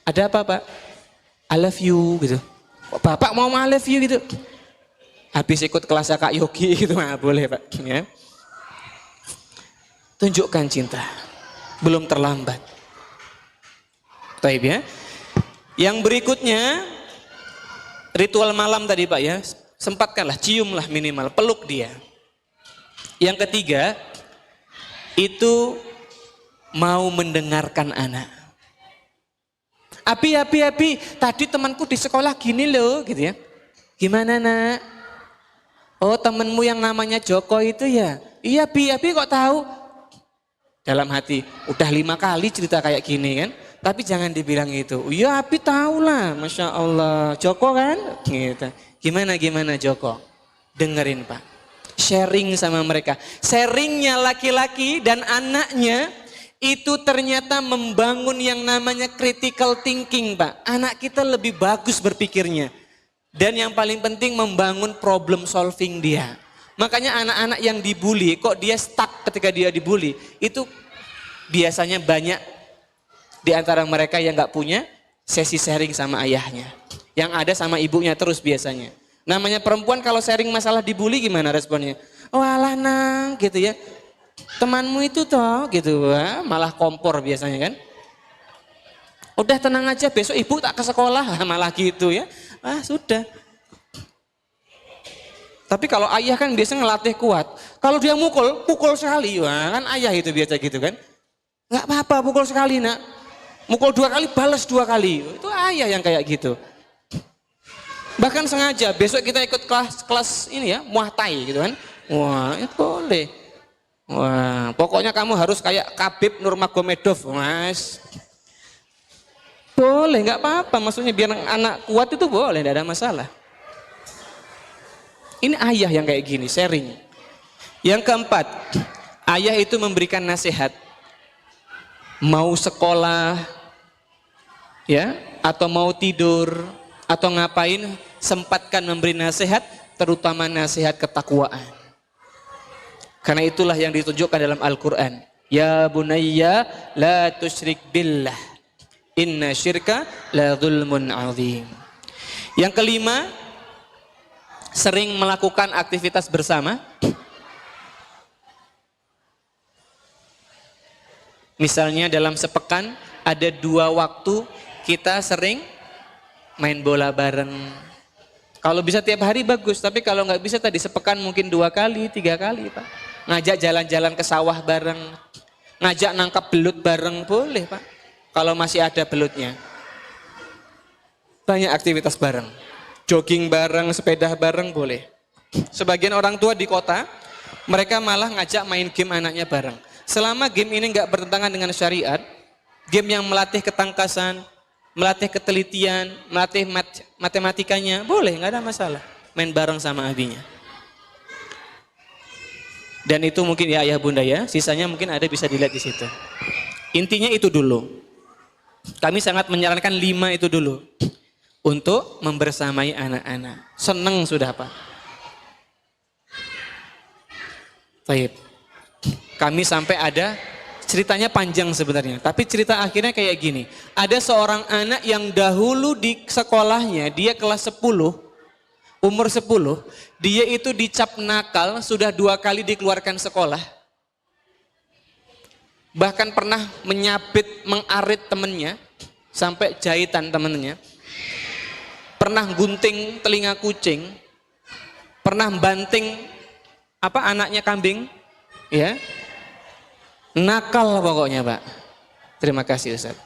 Ada apa Pak? I love you gitu. Kok Bapak mau I love you gitu? Habis ikut kelasnya Kak Yogi gitu, nah, boleh Pak. Ya. Tunjukkan cinta, belum terlambat. Baik ya. Yang berikutnya, ritual malam tadi Pak ya, sempatkanlah, ciumlah minimal, peluk dia. Yang ketiga, itu mau mendengarkan anak. Abi, tadi temanku di sekolah gini loh, gitu ya. Gimana nak? Oh temenmu yang namanya Joko itu ya? Iya Abi kok tahu? Dalam hati, udah 5 kali cerita kayak gini kan, tapi jangan dibilang itu. Iya, Abi tahu lah, Masya Allah, Joko kan, gitu. Gimana Joko? Dengerin Pak, sharing sama mereka. Sharingnya laki-laki dan anaknya itu ternyata membangun yang namanya critical thinking Pak. Anak kita lebih bagus berpikirnya. Dan yang paling penting membangun problem solving dia. Makanya anak-anak yang dibully, kok dia stuck ketika dia dibully, itu biasanya banyak di antara mereka yang gak punya sesi sharing sama ayahnya. Yang ada sama ibunya terus biasanya. Namanya perempuan kalau sharing masalah dibully gimana responnya? Walah nang gitu ya. Temanmu itu toh gitu, malah kompor biasanya kan. Udah tenang aja besok ibu tak ke sekolah, malah gitu ya. Ah sudah. Tapi kalau ayah kan biasanya ngelatih kuat. Kalau dia pukul sekali. Wah, kan ayah itu biasa gitu kan. Gak apa-apa pukul sekali nak. Mukul 2 kali balas 2 kali. Itu ayah yang kayak gitu. Bahkan sengaja besok kita ikut kelas ini ya. Muay Thai gitu kan. Wah itu boleh. Wah pokoknya kamu harus kayak Khabib Nurmagomedov. Mas. Boleh gak apa-apa. Maksudnya biar anak kuat itu boleh. Gak ada masalah. Ini ayah yang kayak gini, sharing. Yang keempat, ayah itu memberikan nasihat. Mau sekolah, ya, atau mau tidur, atau ngapain, sempatkan memberi nasihat, terutama nasihat ketakwaan. Karena itulah yang ditunjukkan dalam Al-Quran. Ya bunayya la tusyrik billah, inna syirka la zulmun azim. Yang kelima, sering melakukan aktivitas bersama. Misalnya dalam sepekan ada 2 waktu kita sering main bola bareng. Kalau bisa tiap hari bagus, tapi kalau nggak bisa tadi sepekan mungkin 2 kali, 3 kali Pak. Ngajak jalan-jalan ke sawah bareng, ngajak nangkap belut bareng boleh Pak. Kalau masih ada belutnya. Banyak aktivitas bareng. Jogging bareng, sepeda bareng boleh. Sebagian orang tua di kota, mereka malah ngajak main game anaknya bareng. Selama game ini nggak bertentangan dengan syariat, game yang melatih ketangkasan, melatih ketelitian, melatih matematikanya, boleh, nggak ada masalah. Main bareng sama abinya. Dan itu mungkin ya ayah bunda ya, sisanya mungkin ada bisa dilihat di situ. Intinya itu dulu. Kami sangat menyarankan 5 itu dulu. Untuk membersamai anak-anak. Seneng sudah Pak. Baik. Kami sampai ada, ceritanya panjang sebenarnya. Tapi cerita akhirnya kayak gini. Ada seorang anak yang dahulu di sekolahnya, dia kelas 10, umur 10, dia itu dicap nakal, sudah 2 kali dikeluarkan sekolah. Bahkan pernah menyabit, mengarit temennya, sampai jahitan temennya. Pernah gunting telinga kucing, pernah banting anaknya kambing, ya, nakal pokoknya Pak. Terima kasih Ustaz.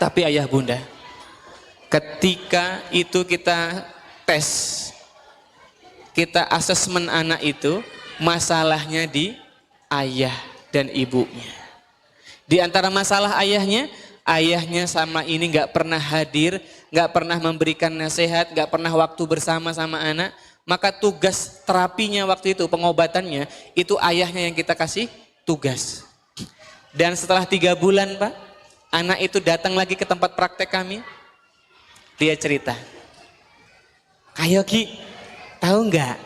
Tapi ayah bunda, ketika itu kita tes, kita asesmen anak itu, masalahnya di ayah dan ibunya. Di antara masalah ayahnya sama ini nggak pernah hadir, nggak pernah memberikan nasihat, nggak pernah waktu bersama sama anak, maka tugas terapinya waktu itu, pengobatannya, itu ayahnya yang kita kasih tugas. Dan setelah 3 bulan Pak, anak itu datang lagi ke tempat praktek kami, dia cerita, "Kayo Ki, tahu nggak?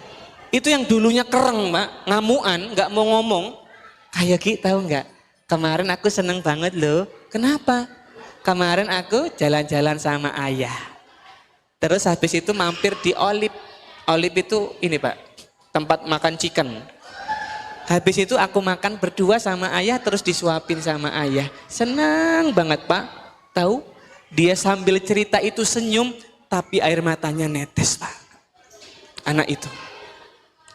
Itu yang dulunya kereng Pak, ngamuan, nggak mau ngomong, Kayo Ki tahu nggak? Kemarin aku seneng banget loh." Kenapa? Kemarin aku jalan-jalan sama ayah. Terus habis itu mampir di Olive. Olive itu ini Pak, tempat makan chicken. Habis itu aku makan berdua sama ayah, terus disuapin sama ayah. Senang banget Pak. Tahu? Dia sambil cerita itu senyum, tapi air matanya netes Pak. Anak itu.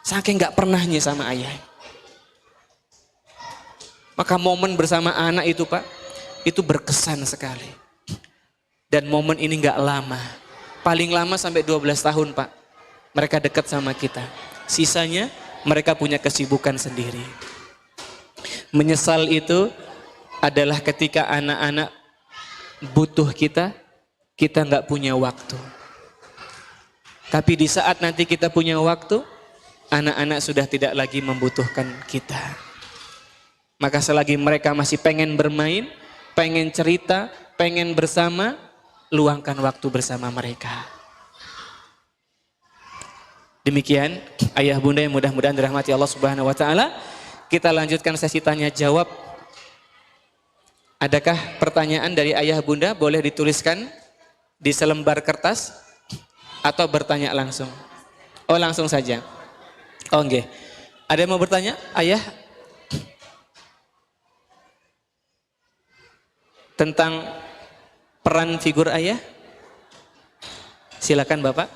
Saking gak pernahnya sama ayah. Maka momen bersama anak itu Pak, itu berkesan sekali. Dan momen ini gak lama. Paling lama sampai 12 tahun Pak. Mereka dekat sama kita. Sisanya mereka punya kesibukan sendiri. Menyesal itu adalah ketika anak-anak butuh kita, kita gak punya waktu. Tapi di saat nanti kita punya waktu, anak-anak sudah tidak lagi membutuhkan kita. Maka selagi mereka masih pengen bermain, pengen cerita, pengen bersama, luangkan waktu bersama mereka. Demikian ayah bunda yang mudah-mudahan dirahmati Allah Subhanahu wa taala. Kita lanjutkan sesi tanya jawab. Adakah pertanyaan dari ayah bunda? Boleh dituliskan di selembar kertas atau bertanya langsung. Oh, langsung saja. Oh, nggih. Ada yang mau bertanya? Ayah? Tentang peran figur ayah? Silakan Bapak.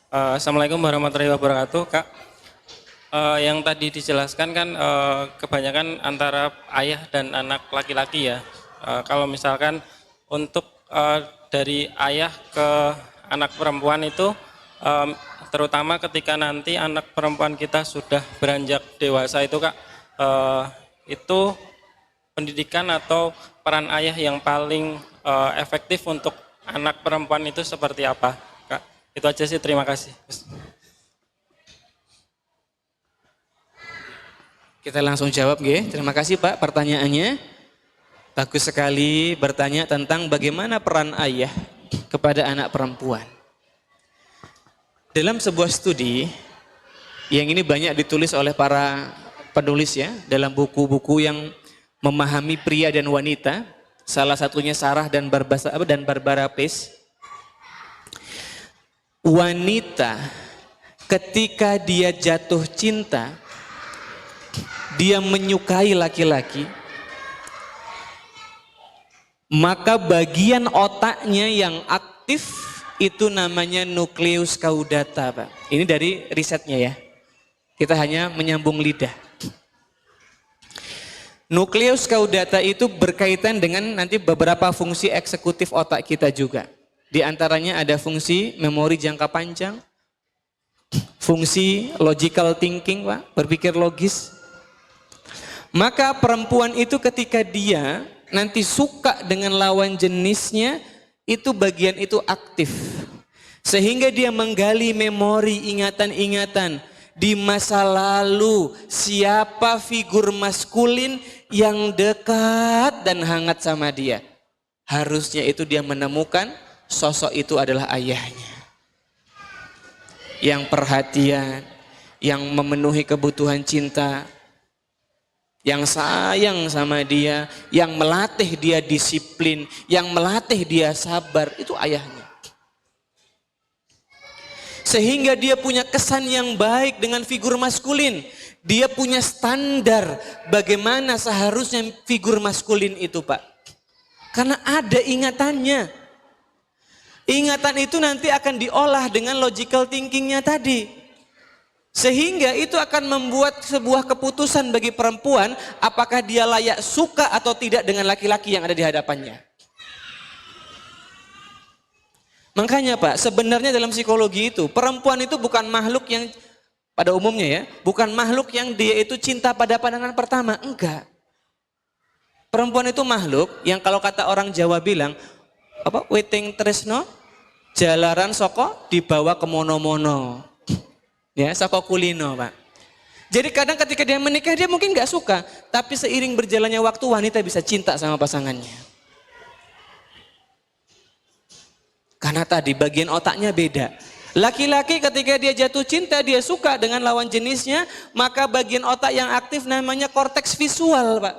Assalamualaikum warahmatullahi wabarakatuh, Kak. Yang tadi dijelaskan kan kebanyakan antara ayah dan anak laki-laki ya. Kalau misalkan untuk dari ayah ke anak perempuan itu terutama ketika nanti anak perempuan kita sudah beranjak dewasa itu Kak, itu pendidikan atau peran ayah yang paling efektif untuk anak perempuan itu seperti apa Kak? Itu aja sih, terima kasih. Kita langsung jawab nggih. Terima kasih Pak pertanyaannya. Bagus sekali bertanya tentang bagaimana peran ayah kepada anak perempuan. Dalam sebuah studi, yang ini banyak ditulis oleh para penulis ya, dalam buku-buku yang memahami pria dan wanita, salah satunya Sarah dan Barbara Pease. Wanita ketika dia jatuh cinta, dia menyukai laki-laki, maka bagian otaknya yang aktif itu namanya nukleus caudata, Pak. Ini dari risetnya ya. Kita hanya menyambung lidah. Nukleus caudata itu berkaitan dengan nanti beberapa fungsi eksekutif otak kita juga. Di antaranya ada fungsi memori jangka panjang, fungsi logical thinking, Pak, berpikir logis. Maka perempuan itu ketika dia nanti suka dengan lawan jenisnya, itu bagian itu aktif. Sehingga dia menggali memori, ingatan-ingatan di masa lalu, siapa figur maskulin yang dekat dan hangat sama dia. Harusnya itu dia menemukan sosok itu adalah ayahnya. Yang perhatian, yang memenuhi kebutuhan cinta, yang sayang sama dia, yang melatih dia disiplin, yang melatih dia sabar, itu ayahnya. Sehingga dia punya kesan yang baik dengan figur maskulin. Dia punya standar bagaimana seharusnya figur maskulin itu, Pak. Karena ada ingatannya. Ingatan itu nanti akan diolah dengan logical thinkingnya tadi. Sehingga itu akan membuat sebuah keputusan bagi perempuan apakah dia layak suka atau tidak dengan laki-laki yang ada di hadapannya. Makanya Pak, sebenarnya dalam psikologi itu perempuan itu bukan makhluk yang pada umumnya ya, bukan makhluk yang dia itu cinta pada pandangan pertama, enggak. Perempuan itu makhluk yang kalau kata orang Jawa bilang apa? Weting tresno, jalaran soko dibawa ke mono-mono. Ya, soko kulino, Pak. Jadi kadang ketika dia menikah dia mungkin gak suka, tapi seiring berjalannya waktu wanita bisa cinta sama pasangannya. Karena tadi bagian otaknya beda. Laki-laki ketika dia jatuh cinta, dia suka dengan lawan jenisnya, maka bagian otak yang aktif namanya korteks visual, Pak.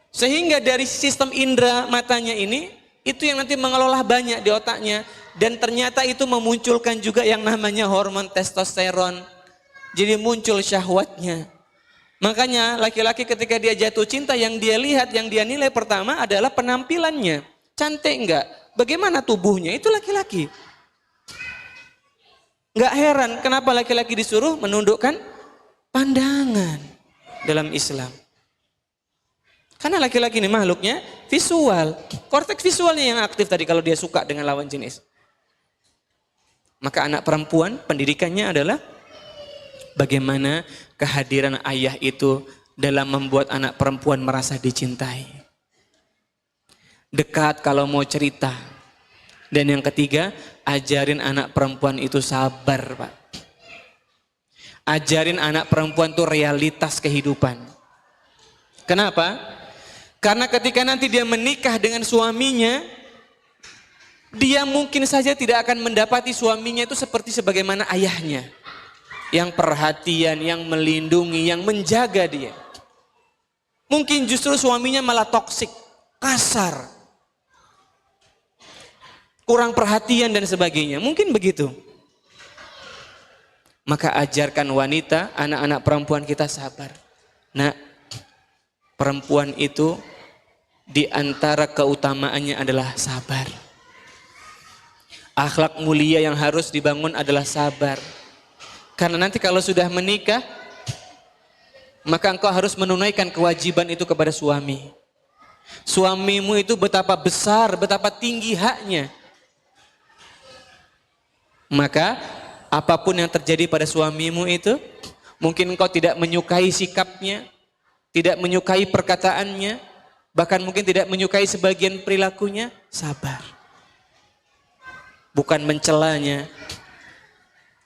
Sehingga dari sistem indera matanya ini, itu yang nanti mengelola banyak di otaknya. Dan ternyata itu memunculkan juga yang namanya hormon testosteron. Jadi muncul syahwatnya. Makanya laki-laki ketika dia jatuh cinta, yang dia lihat, yang dia nilai pertama adalah penampilannya. Cantik enggak? Bagaimana tubuhnya? Itu laki-laki. Enggak heran kenapa laki-laki disuruh menundukkan pandangan dalam Islam. Karena laki-laki ini makhluknya visual. Korteks visualnya yang aktif tadi kalau dia suka dengan lawan jenis. Maka anak perempuan pendidikannya adalah bagaimana kehadiran ayah itu dalam membuat anak perempuan merasa dicintai. Dekat kalau mau cerita. Dan yang ketiga, ajarin anak perempuan itu sabar, Pak. Ajarin anak perempuan itu realitas kehidupan. Kenapa? Karena ketika nanti dia menikah dengan suaminya, dia mungkin saja tidak akan mendapati suaminya itu seperti sebagaimana ayahnya. Yang perhatian, yang melindungi, yang menjaga dia. Mungkin justru suaminya malah toksik, kasar, kurang perhatian dan sebagainya. Mungkin begitu. Maka ajarkan wanita, anak-anak perempuan kita sabar. Nah, perempuan itu di antara keutamaannya adalah sabar. Akhlak mulia yang harus dibangun adalah sabar. Karena nanti kalau sudah menikah, maka engkau harus menunaikan kewajiban itu kepada suami. Suamimu itu betapa besar, betapa tinggi haknya. Maka apapun yang terjadi pada suamimu itu, mungkin engkau tidak menyukai sikapnya, tidak menyukai perkataannya, bahkan mungkin tidak menyukai sebagian perilakunya, sabar. Bukan mencelanya,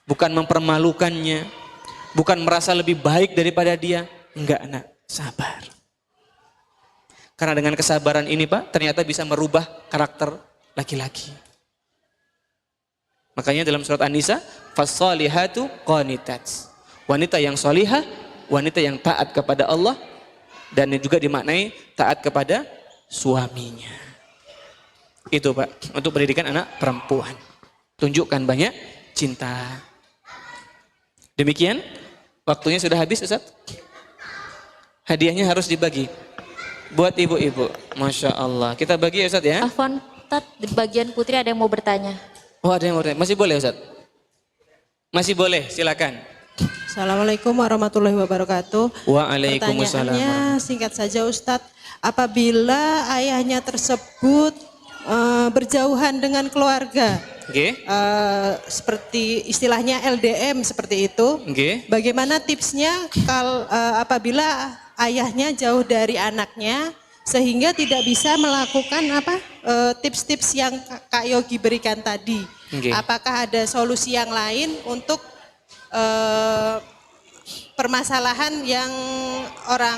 bukan mempermalukannya, bukan merasa lebih baik daripada dia. Enggak, nak, sabar. Karena dengan kesabaran ini, Pak, ternyata bisa merubah karakter laki-laki. Makanya dalam surat An-Nisa, fas-solihatu qanitat. Wanita yang solihah, wanita yang taat kepada Allah, dan juga dimaknai taat kepada suaminya. Itu Pak, untuk pendidikan anak perempuan. Tunjukkan banyak cinta. Demikian, waktunya sudah habis Ustaz. Hadiahnya harus dibagi buat ibu-ibu. Masya Allah. Kita bagi ya Ustaz ya. Afwan, Ustaz, di bagian putri ada yang mau bertanya. Oh ada yang mau bertanya. Masih boleh Ustaz? Masih boleh, silakan. Assalamualaikum warahmatullahi wabarakatuh. Waalaikumsalam. Pertanyaannya singkat saja Ustadz, apabila ayahnya tersebut berjauhan dengan keluarga, Oke. seperti istilahnya LDM seperti itu, Oke. bagaimana tipsnya kalau apabila ayahnya jauh dari anaknya sehingga tidak bisa melakukan tips-tips yang Kak Yogi berikan tadi? Oke. Apakah ada solusi yang lain untuk permasalahan yang orang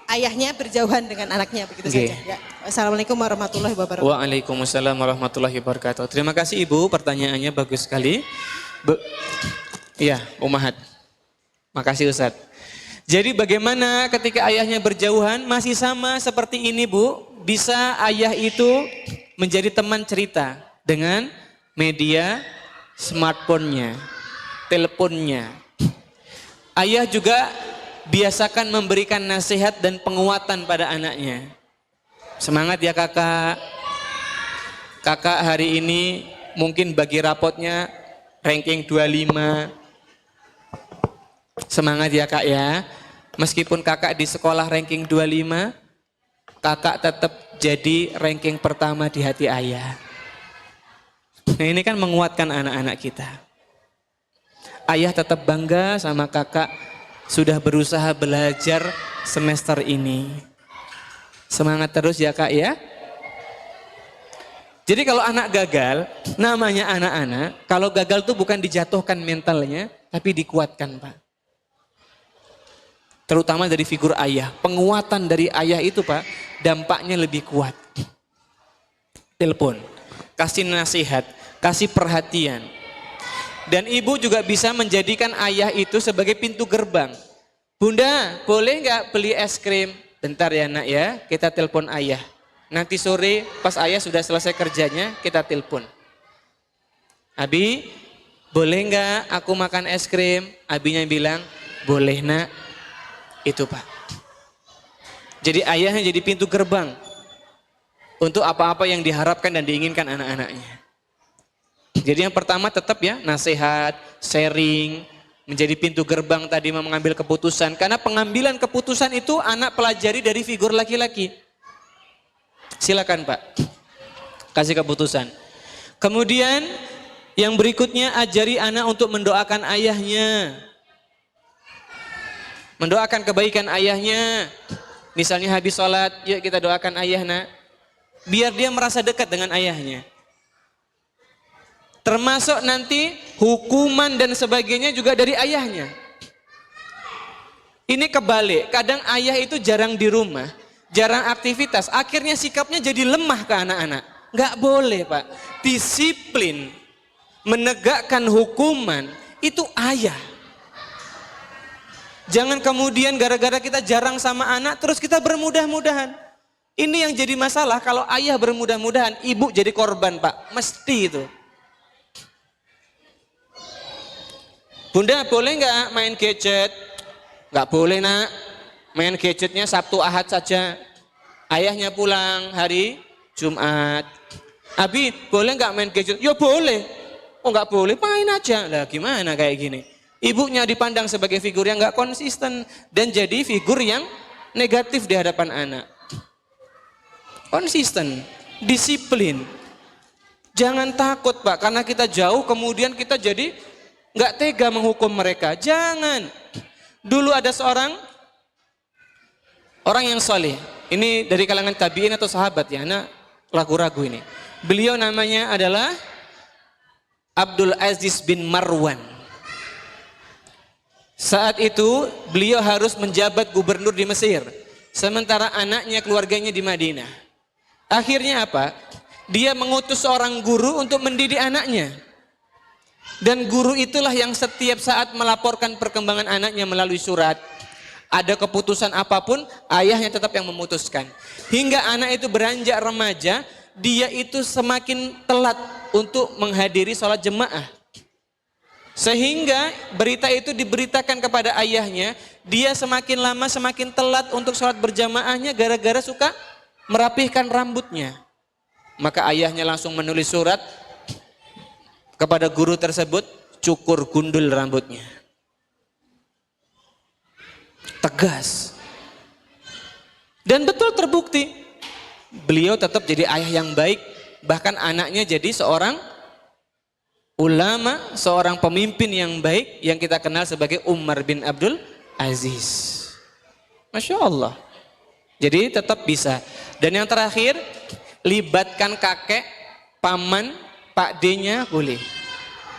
ayahnya berjauhan dengan anaknya begitu Oke. saja. Ya. Assalamualaikum warahmatullahi wabarakatuh. Waalaikumsalam warahmatullahi wabarakatuh. Terima kasih Ibu, pertanyaannya bagus sekali. Iya, Umahat. Makasih Ustadz. Jadi bagaimana ketika ayahnya berjauhan masih sama seperti ini Bu, bisa ayah itu menjadi teman cerita dengan media smartphone-nya, teleponnya. Ayah juga biasakan memberikan nasihat dan penguatan pada anaknya. Semangat ya kakak. Kakak hari ini mungkin bagi rapotnya ranking 25. Semangat ya kak ya. Meskipun kakak di sekolah ranking 25, kakak tetap jadi ranking pertama di hati ayah. Nah ini kan menguatkan anak-anak kita. Ayah tetap bangga sama kakak sudah berusaha belajar semester ini. Semangat terus ya kak ya. Jadi kalau anak gagal, namanya anak-anak, kalau gagal tuh bukan dijatuhkan mentalnya, tapi dikuatkan Pak. Terutama dari figur ayah. Penguatan dari ayah itu Pak, dampaknya lebih kuat. Telepon, kasih nasihat, kasih perhatian. Dan ibu juga bisa menjadikan ayah itu sebagai pintu gerbang. Bunda, boleh nggak beli es krim? Bentar ya nak ya, kita telepon ayah. Nanti sore pas ayah sudah selesai kerjanya, kita telepon. Abi, boleh nggak aku makan es krim? Abinya bilang, boleh nak. Itu Pak. Jadi ayahnya jadi pintu gerbang untuk apa-apa yang diharapkan dan diinginkan anak-anaknya. Jadi yang pertama tetap ya nasihat, sharing, menjadi pintu gerbang tadi mengambil keputusan. Karena pengambilan keputusan itu anak pelajari dari figur laki-laki. Silakan Pak, kasih keputusan. Kemudian yang berikutnya ajari anak untuk mendoakan ayahnya. Mendoakan kebaikan ayahnya. Misalnya habis sholat, yuk kita doakan ayah nak. Biar dia merasa dekat dengan ayahnya. Termasuk nanti hukuman dan sebagainya juga dari ayahnya. Ini kebalik, kadang ayah itu jarang di rumah, jarang aktivitas, akhirnya sikapnya jadi lemah ke anak-anak. Nggak boleh Pak, disiplin, menegakkan hukuman, itu ayah. Jangan kemudian gara-gara kita jarang sama anak, terus kita bermudah-mudahan. Ini yang jadi masalah, kalau ayah bermudah-mudahan, ibu jadi korban Pak, mesti itu. Bunda boleh nggak main gadget? Nggak boleh nak, main gadgetnya Sabtu Ahad saja. Ayahnya pulang hari Jumat. Abi boleh nggak main gadget? Ya boleh. Oh nggak boleh, main aja. Lah gimana kayak gini? Ibunya dipandang sebagai figur yang nggak konsisten dan jadi figur yang negatif di hadapan anak. Konsisten, disiplin. Jangan takut Pak, karena kita jauh kemudian kita jadi nggak tega menghukum mereka. Jangan. Dulu ada seorang orang yang soleh. Ini dari kalangan tabi'in atau sahabat ya, anak ragu-ragu ini. Beliau namanya adalah Abdul Aziz bin Marwan. Saat itu beliau harus menjabat gubernur di Mesir. Sementara anaknya, keluarganya di Madinah. Akhirnya apa? Dia mengutus seorang guru untuk mendidik anaknya. Dan guru itulah yang setiap saat melaporkan perkembangan anaknya melalui surat. Ada keputusan apapun, ayahnya tetap yang memutuskan. Hingga anak itu beranjak remaja, dia itu semakin telat untuk menghadiri sholat jemaah. Sehingga berita itu diberitakan kepada ayahnya, dia semakin lama semakin telat untuk sholat berjamaahnya gara-gara suka merapihkan rambutnya. Maka ayahnya langsung menulis surat kepada guru tersebut, cukur gundul rambutnya. Tegas. Dan betul terbukti, beliau tetap jadi ayah yang baik, bahkan anaknya jadi seorang ulama, seorang pemimpin yang baik yang kita kenal sebagai Umar bin Abdul Aziz. Masya Allah. Jadi tetap bisa. Dan yang terakhir, libatkan kakek, paman, pak D-nya boleh.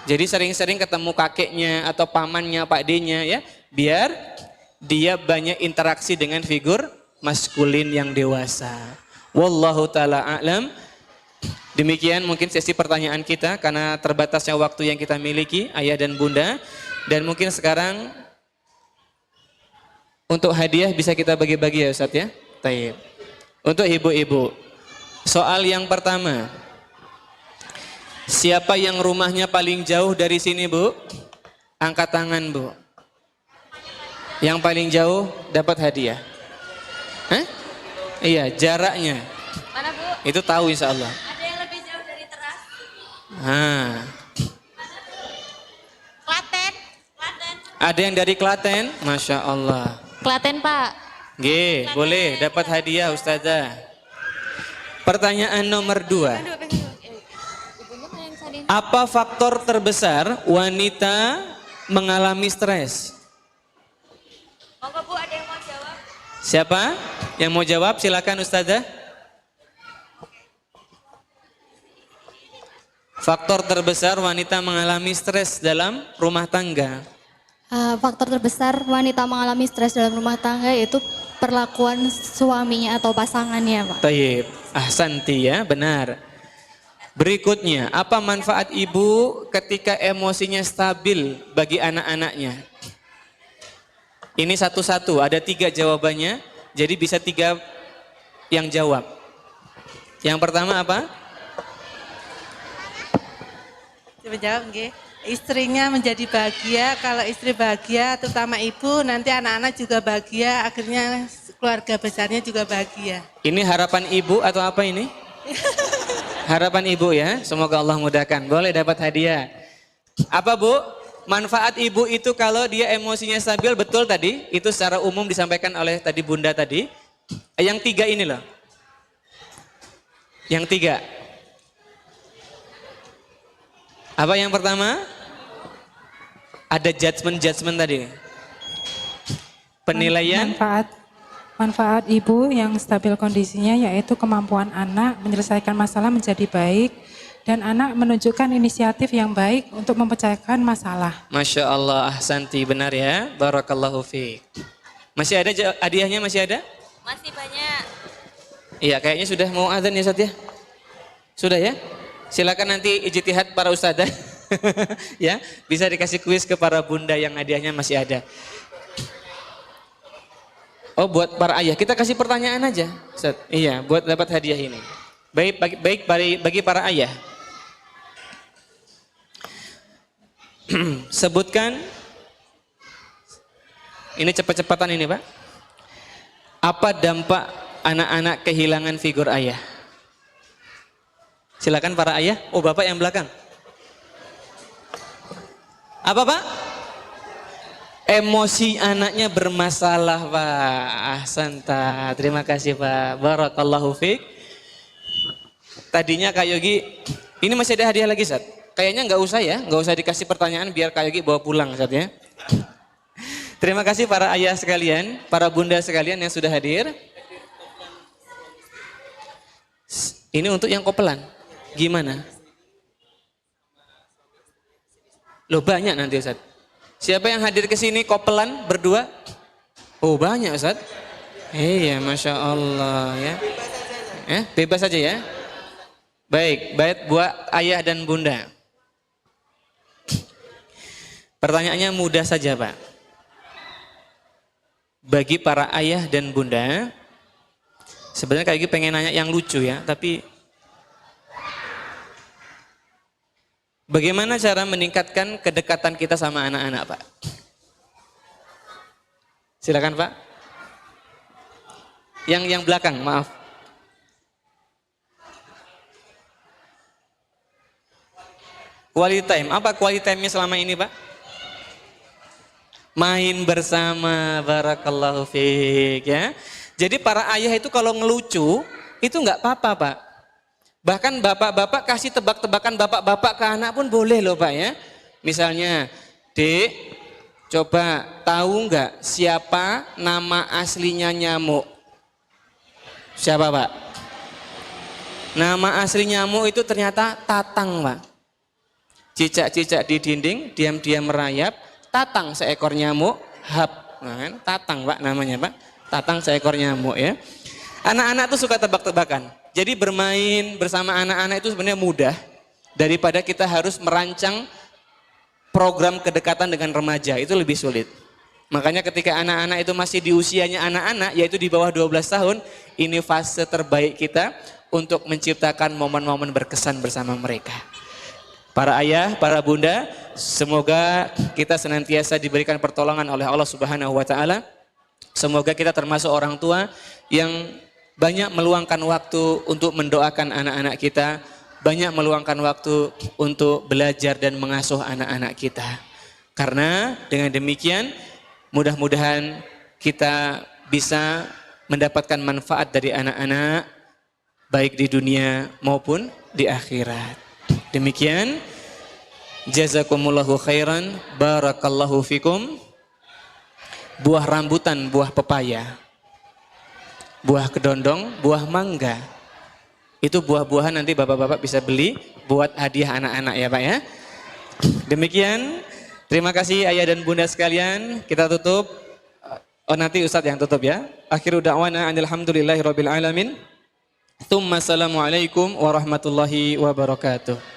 Jadi sering-sering ketemu kakeknya atau pamannya, pak D-nya ya, biar dia banyak interaksi dengan figur maskulin yang dewasa. Wallahu ta'ala a'lam. Demikian mungkin sesi pertanyaan kita karena terbatasnya waktu yang kita miliki, ayah dan bunda. Dan mungkin sekarang untuk hadiah bisa kita bagi-bagi ya Ustaz ya. Taib. Untuk ibu-ibu. Soal yang pertama. Siapa yang rumahnya paling jauh dari sini Bu? Angkat tangan Bu. Yang paling jauh dapat hadiah. Hah? Iya, jaraknya. Mana Bu? Itu tahu insya Allah. Ada yang lebih jauh dari teras? Klaten. Klaten. Ada yang dari Klaten? Masya Allah. Klaten Pak. G, boleh dapat hadiah Ustazah. Pertanyaan nomor 2. Apa faktor terbesar wanita mengalami stres? Monggo Bu, ada yang mau jawab? Siapa yang mau jawab? Silakan Ustazah. Faktor terbesar wanita mengalami stres dalam rumah tangga. Faktor terbesar wanita mengalami stres dalam rumah tangga yaitu perlakuan suaminya atau pasangannya, Pak. Tayyib, ahsanti ya, benar. Berikutnya, apa manfaat ibu ketika emosinya stabil bagi anak-anaknya? Ini satu-satu, ada 3 jawabannya, jadi bisa 3 yang jawab. Yang pertama apa? Coba jawab nggih. Istrinya menjadi bahagia, kalau istri bahagia terutama ibu, nanti anak-anak juga bahagia, akhirnya keluarga besarnya juga bahagia. Ini harapan ibu atau apa ini? Harapan ibu ya, semoga Allah mudahkan. Boleh dapat hadiah. Apa Bu? Manfaat ibu itu kalau dia emosinya stabil, betul tadi, itu secara umum disampaikan oleh tadi bunda tadi. Yang 3 ini loh. Yang 3. Apa yang pertama? Ada judgement tadi. Penilaian. Manfaat ibu yang stabil kondisinya yaitu kemampuan anak menyelesaikan masalah menjadi baik dan anak menunjukkan inisiatif yang baik untuk memecahkan masalah. Masya Allah, ahsanti, benar ya. Barakallahu fiik. Masih ada hadiahnya, masih ada? Masih banyak. Iya, kayaknya sudah mau azan ya Ustaz ya? Sudah ya? Silakan nanti ijtihad para ustadzah. Ya, bisa dikasih kuis ke para bunda yang hadiahnya masih ada. Oh, buat para ayah, kita kasih pertanyaan aja, Ustaz. Iya, buat dapat hadiah ini. Baik bagi para ayah. Sebutkan, ini cepat-cepatan ini Pak. Apa dampak anak-anak kehilangan figur ayah? Silakan para ayah. Oh, Bapak yang belakang. Apa Pak? Emosi anaknya bermasalah Pak. Ahsanta. Terima kasih Pak. Barakallahu fiik. Tadinya Kak Yogi, ini masih ada hadiah lagi Ustaz. Kayaknya nggak usah ya, nggak usah dikasih pertanyaan biar Kak Yogi bawa pulang Ustaz ya. Terima kasih para ayah sekalian, para bunda sekalian yang sudah hadir. Ini untuk yang kopelan. Gimana? Loh banyak nanti Ustaz. Siapa yang hadir ke sini kopelan berdua? Oh banyak Ustaz. Iya, Masya Allah ya. Bebas saja ya. Baik buat ayah dan bunda. Pertanyaannya mudah saja Pak. Bagi para ayah dan bunda, sebenarnya kayak gini pengen nanya yang lucu ya, tapi Bagaimana cara meningkatkan kedekatan kita sama anak-anak, Pak? Silakan, Pak. Yang belakang, maaf. Quality time. Apa quality time-nya selama ini, Pak? Main bersama, barakallahu fiik, ya. Jadi para ayah itu kalau ngelucu, itu nggak apa-apa, Pak. Bahkan bapak-bapak kasih tebak-tebakan bapak-bapak ke anak pun boleh loh, Pak, ya. Misalnya, Dek, coba tahu nggak siapa nama aslinya nyamuk? Siapa, Pak? Nama asli nyamuk itu ternyata tatang, Pak. Cicak-cicak di dinding, diam-diam merayap, tatang seekor nyamuk, hap. Nah, kan? Tatang, Pak, namanya, Pak. Tatang seekor nyamuk, ya. Anak-anak tuh suka tebak-tebakan. Jadi bermain bersama anak-anak itu sebenarnya mudah daripada kita harus merancang program kedekatan dengan remaja, itu lebih sulit. Makanya ketika anak-anak itu masih di usianya anak-anak, yaitu di bawah 12 tahun, ini fase terbaik kita untuk menciptakan momen-momen berkesan bersama mereka. Para ayah, para bunda, semoga kita senantiasa diberikan pertolongan oleh Allah Subhanahu wa taala. Semoga kita termasuk orang tua yang banyak meluangkan waktu untuk mendoakan anak-anak kita, banyak meluangkan waktu untuk belajar dan mengasuh anak-anak kita. Karena dengan demikian mudah-mudahan kita bisa mendapatkan manfaat dari anak-anak baik di dunia maupun di akhirat. Demikian, jazakumullahu khairan, barakallahu fikum. Buah rambutan, buah pepaya, buah kedondong, buah mangga. Itu buah-buahan nanti bapak-bapak bisa beli buat hadiah anak-anak ya, Pak, ya. Demikian, terima kasih ayah dan bunda sekalian. Kita tutup. Oh, nanti Ustadz yang tutup, ya. Akhiru da'wana alhamdulillahirabbil alamin. Tsumma assalamualaikum warahmatullahi wabarakatuh.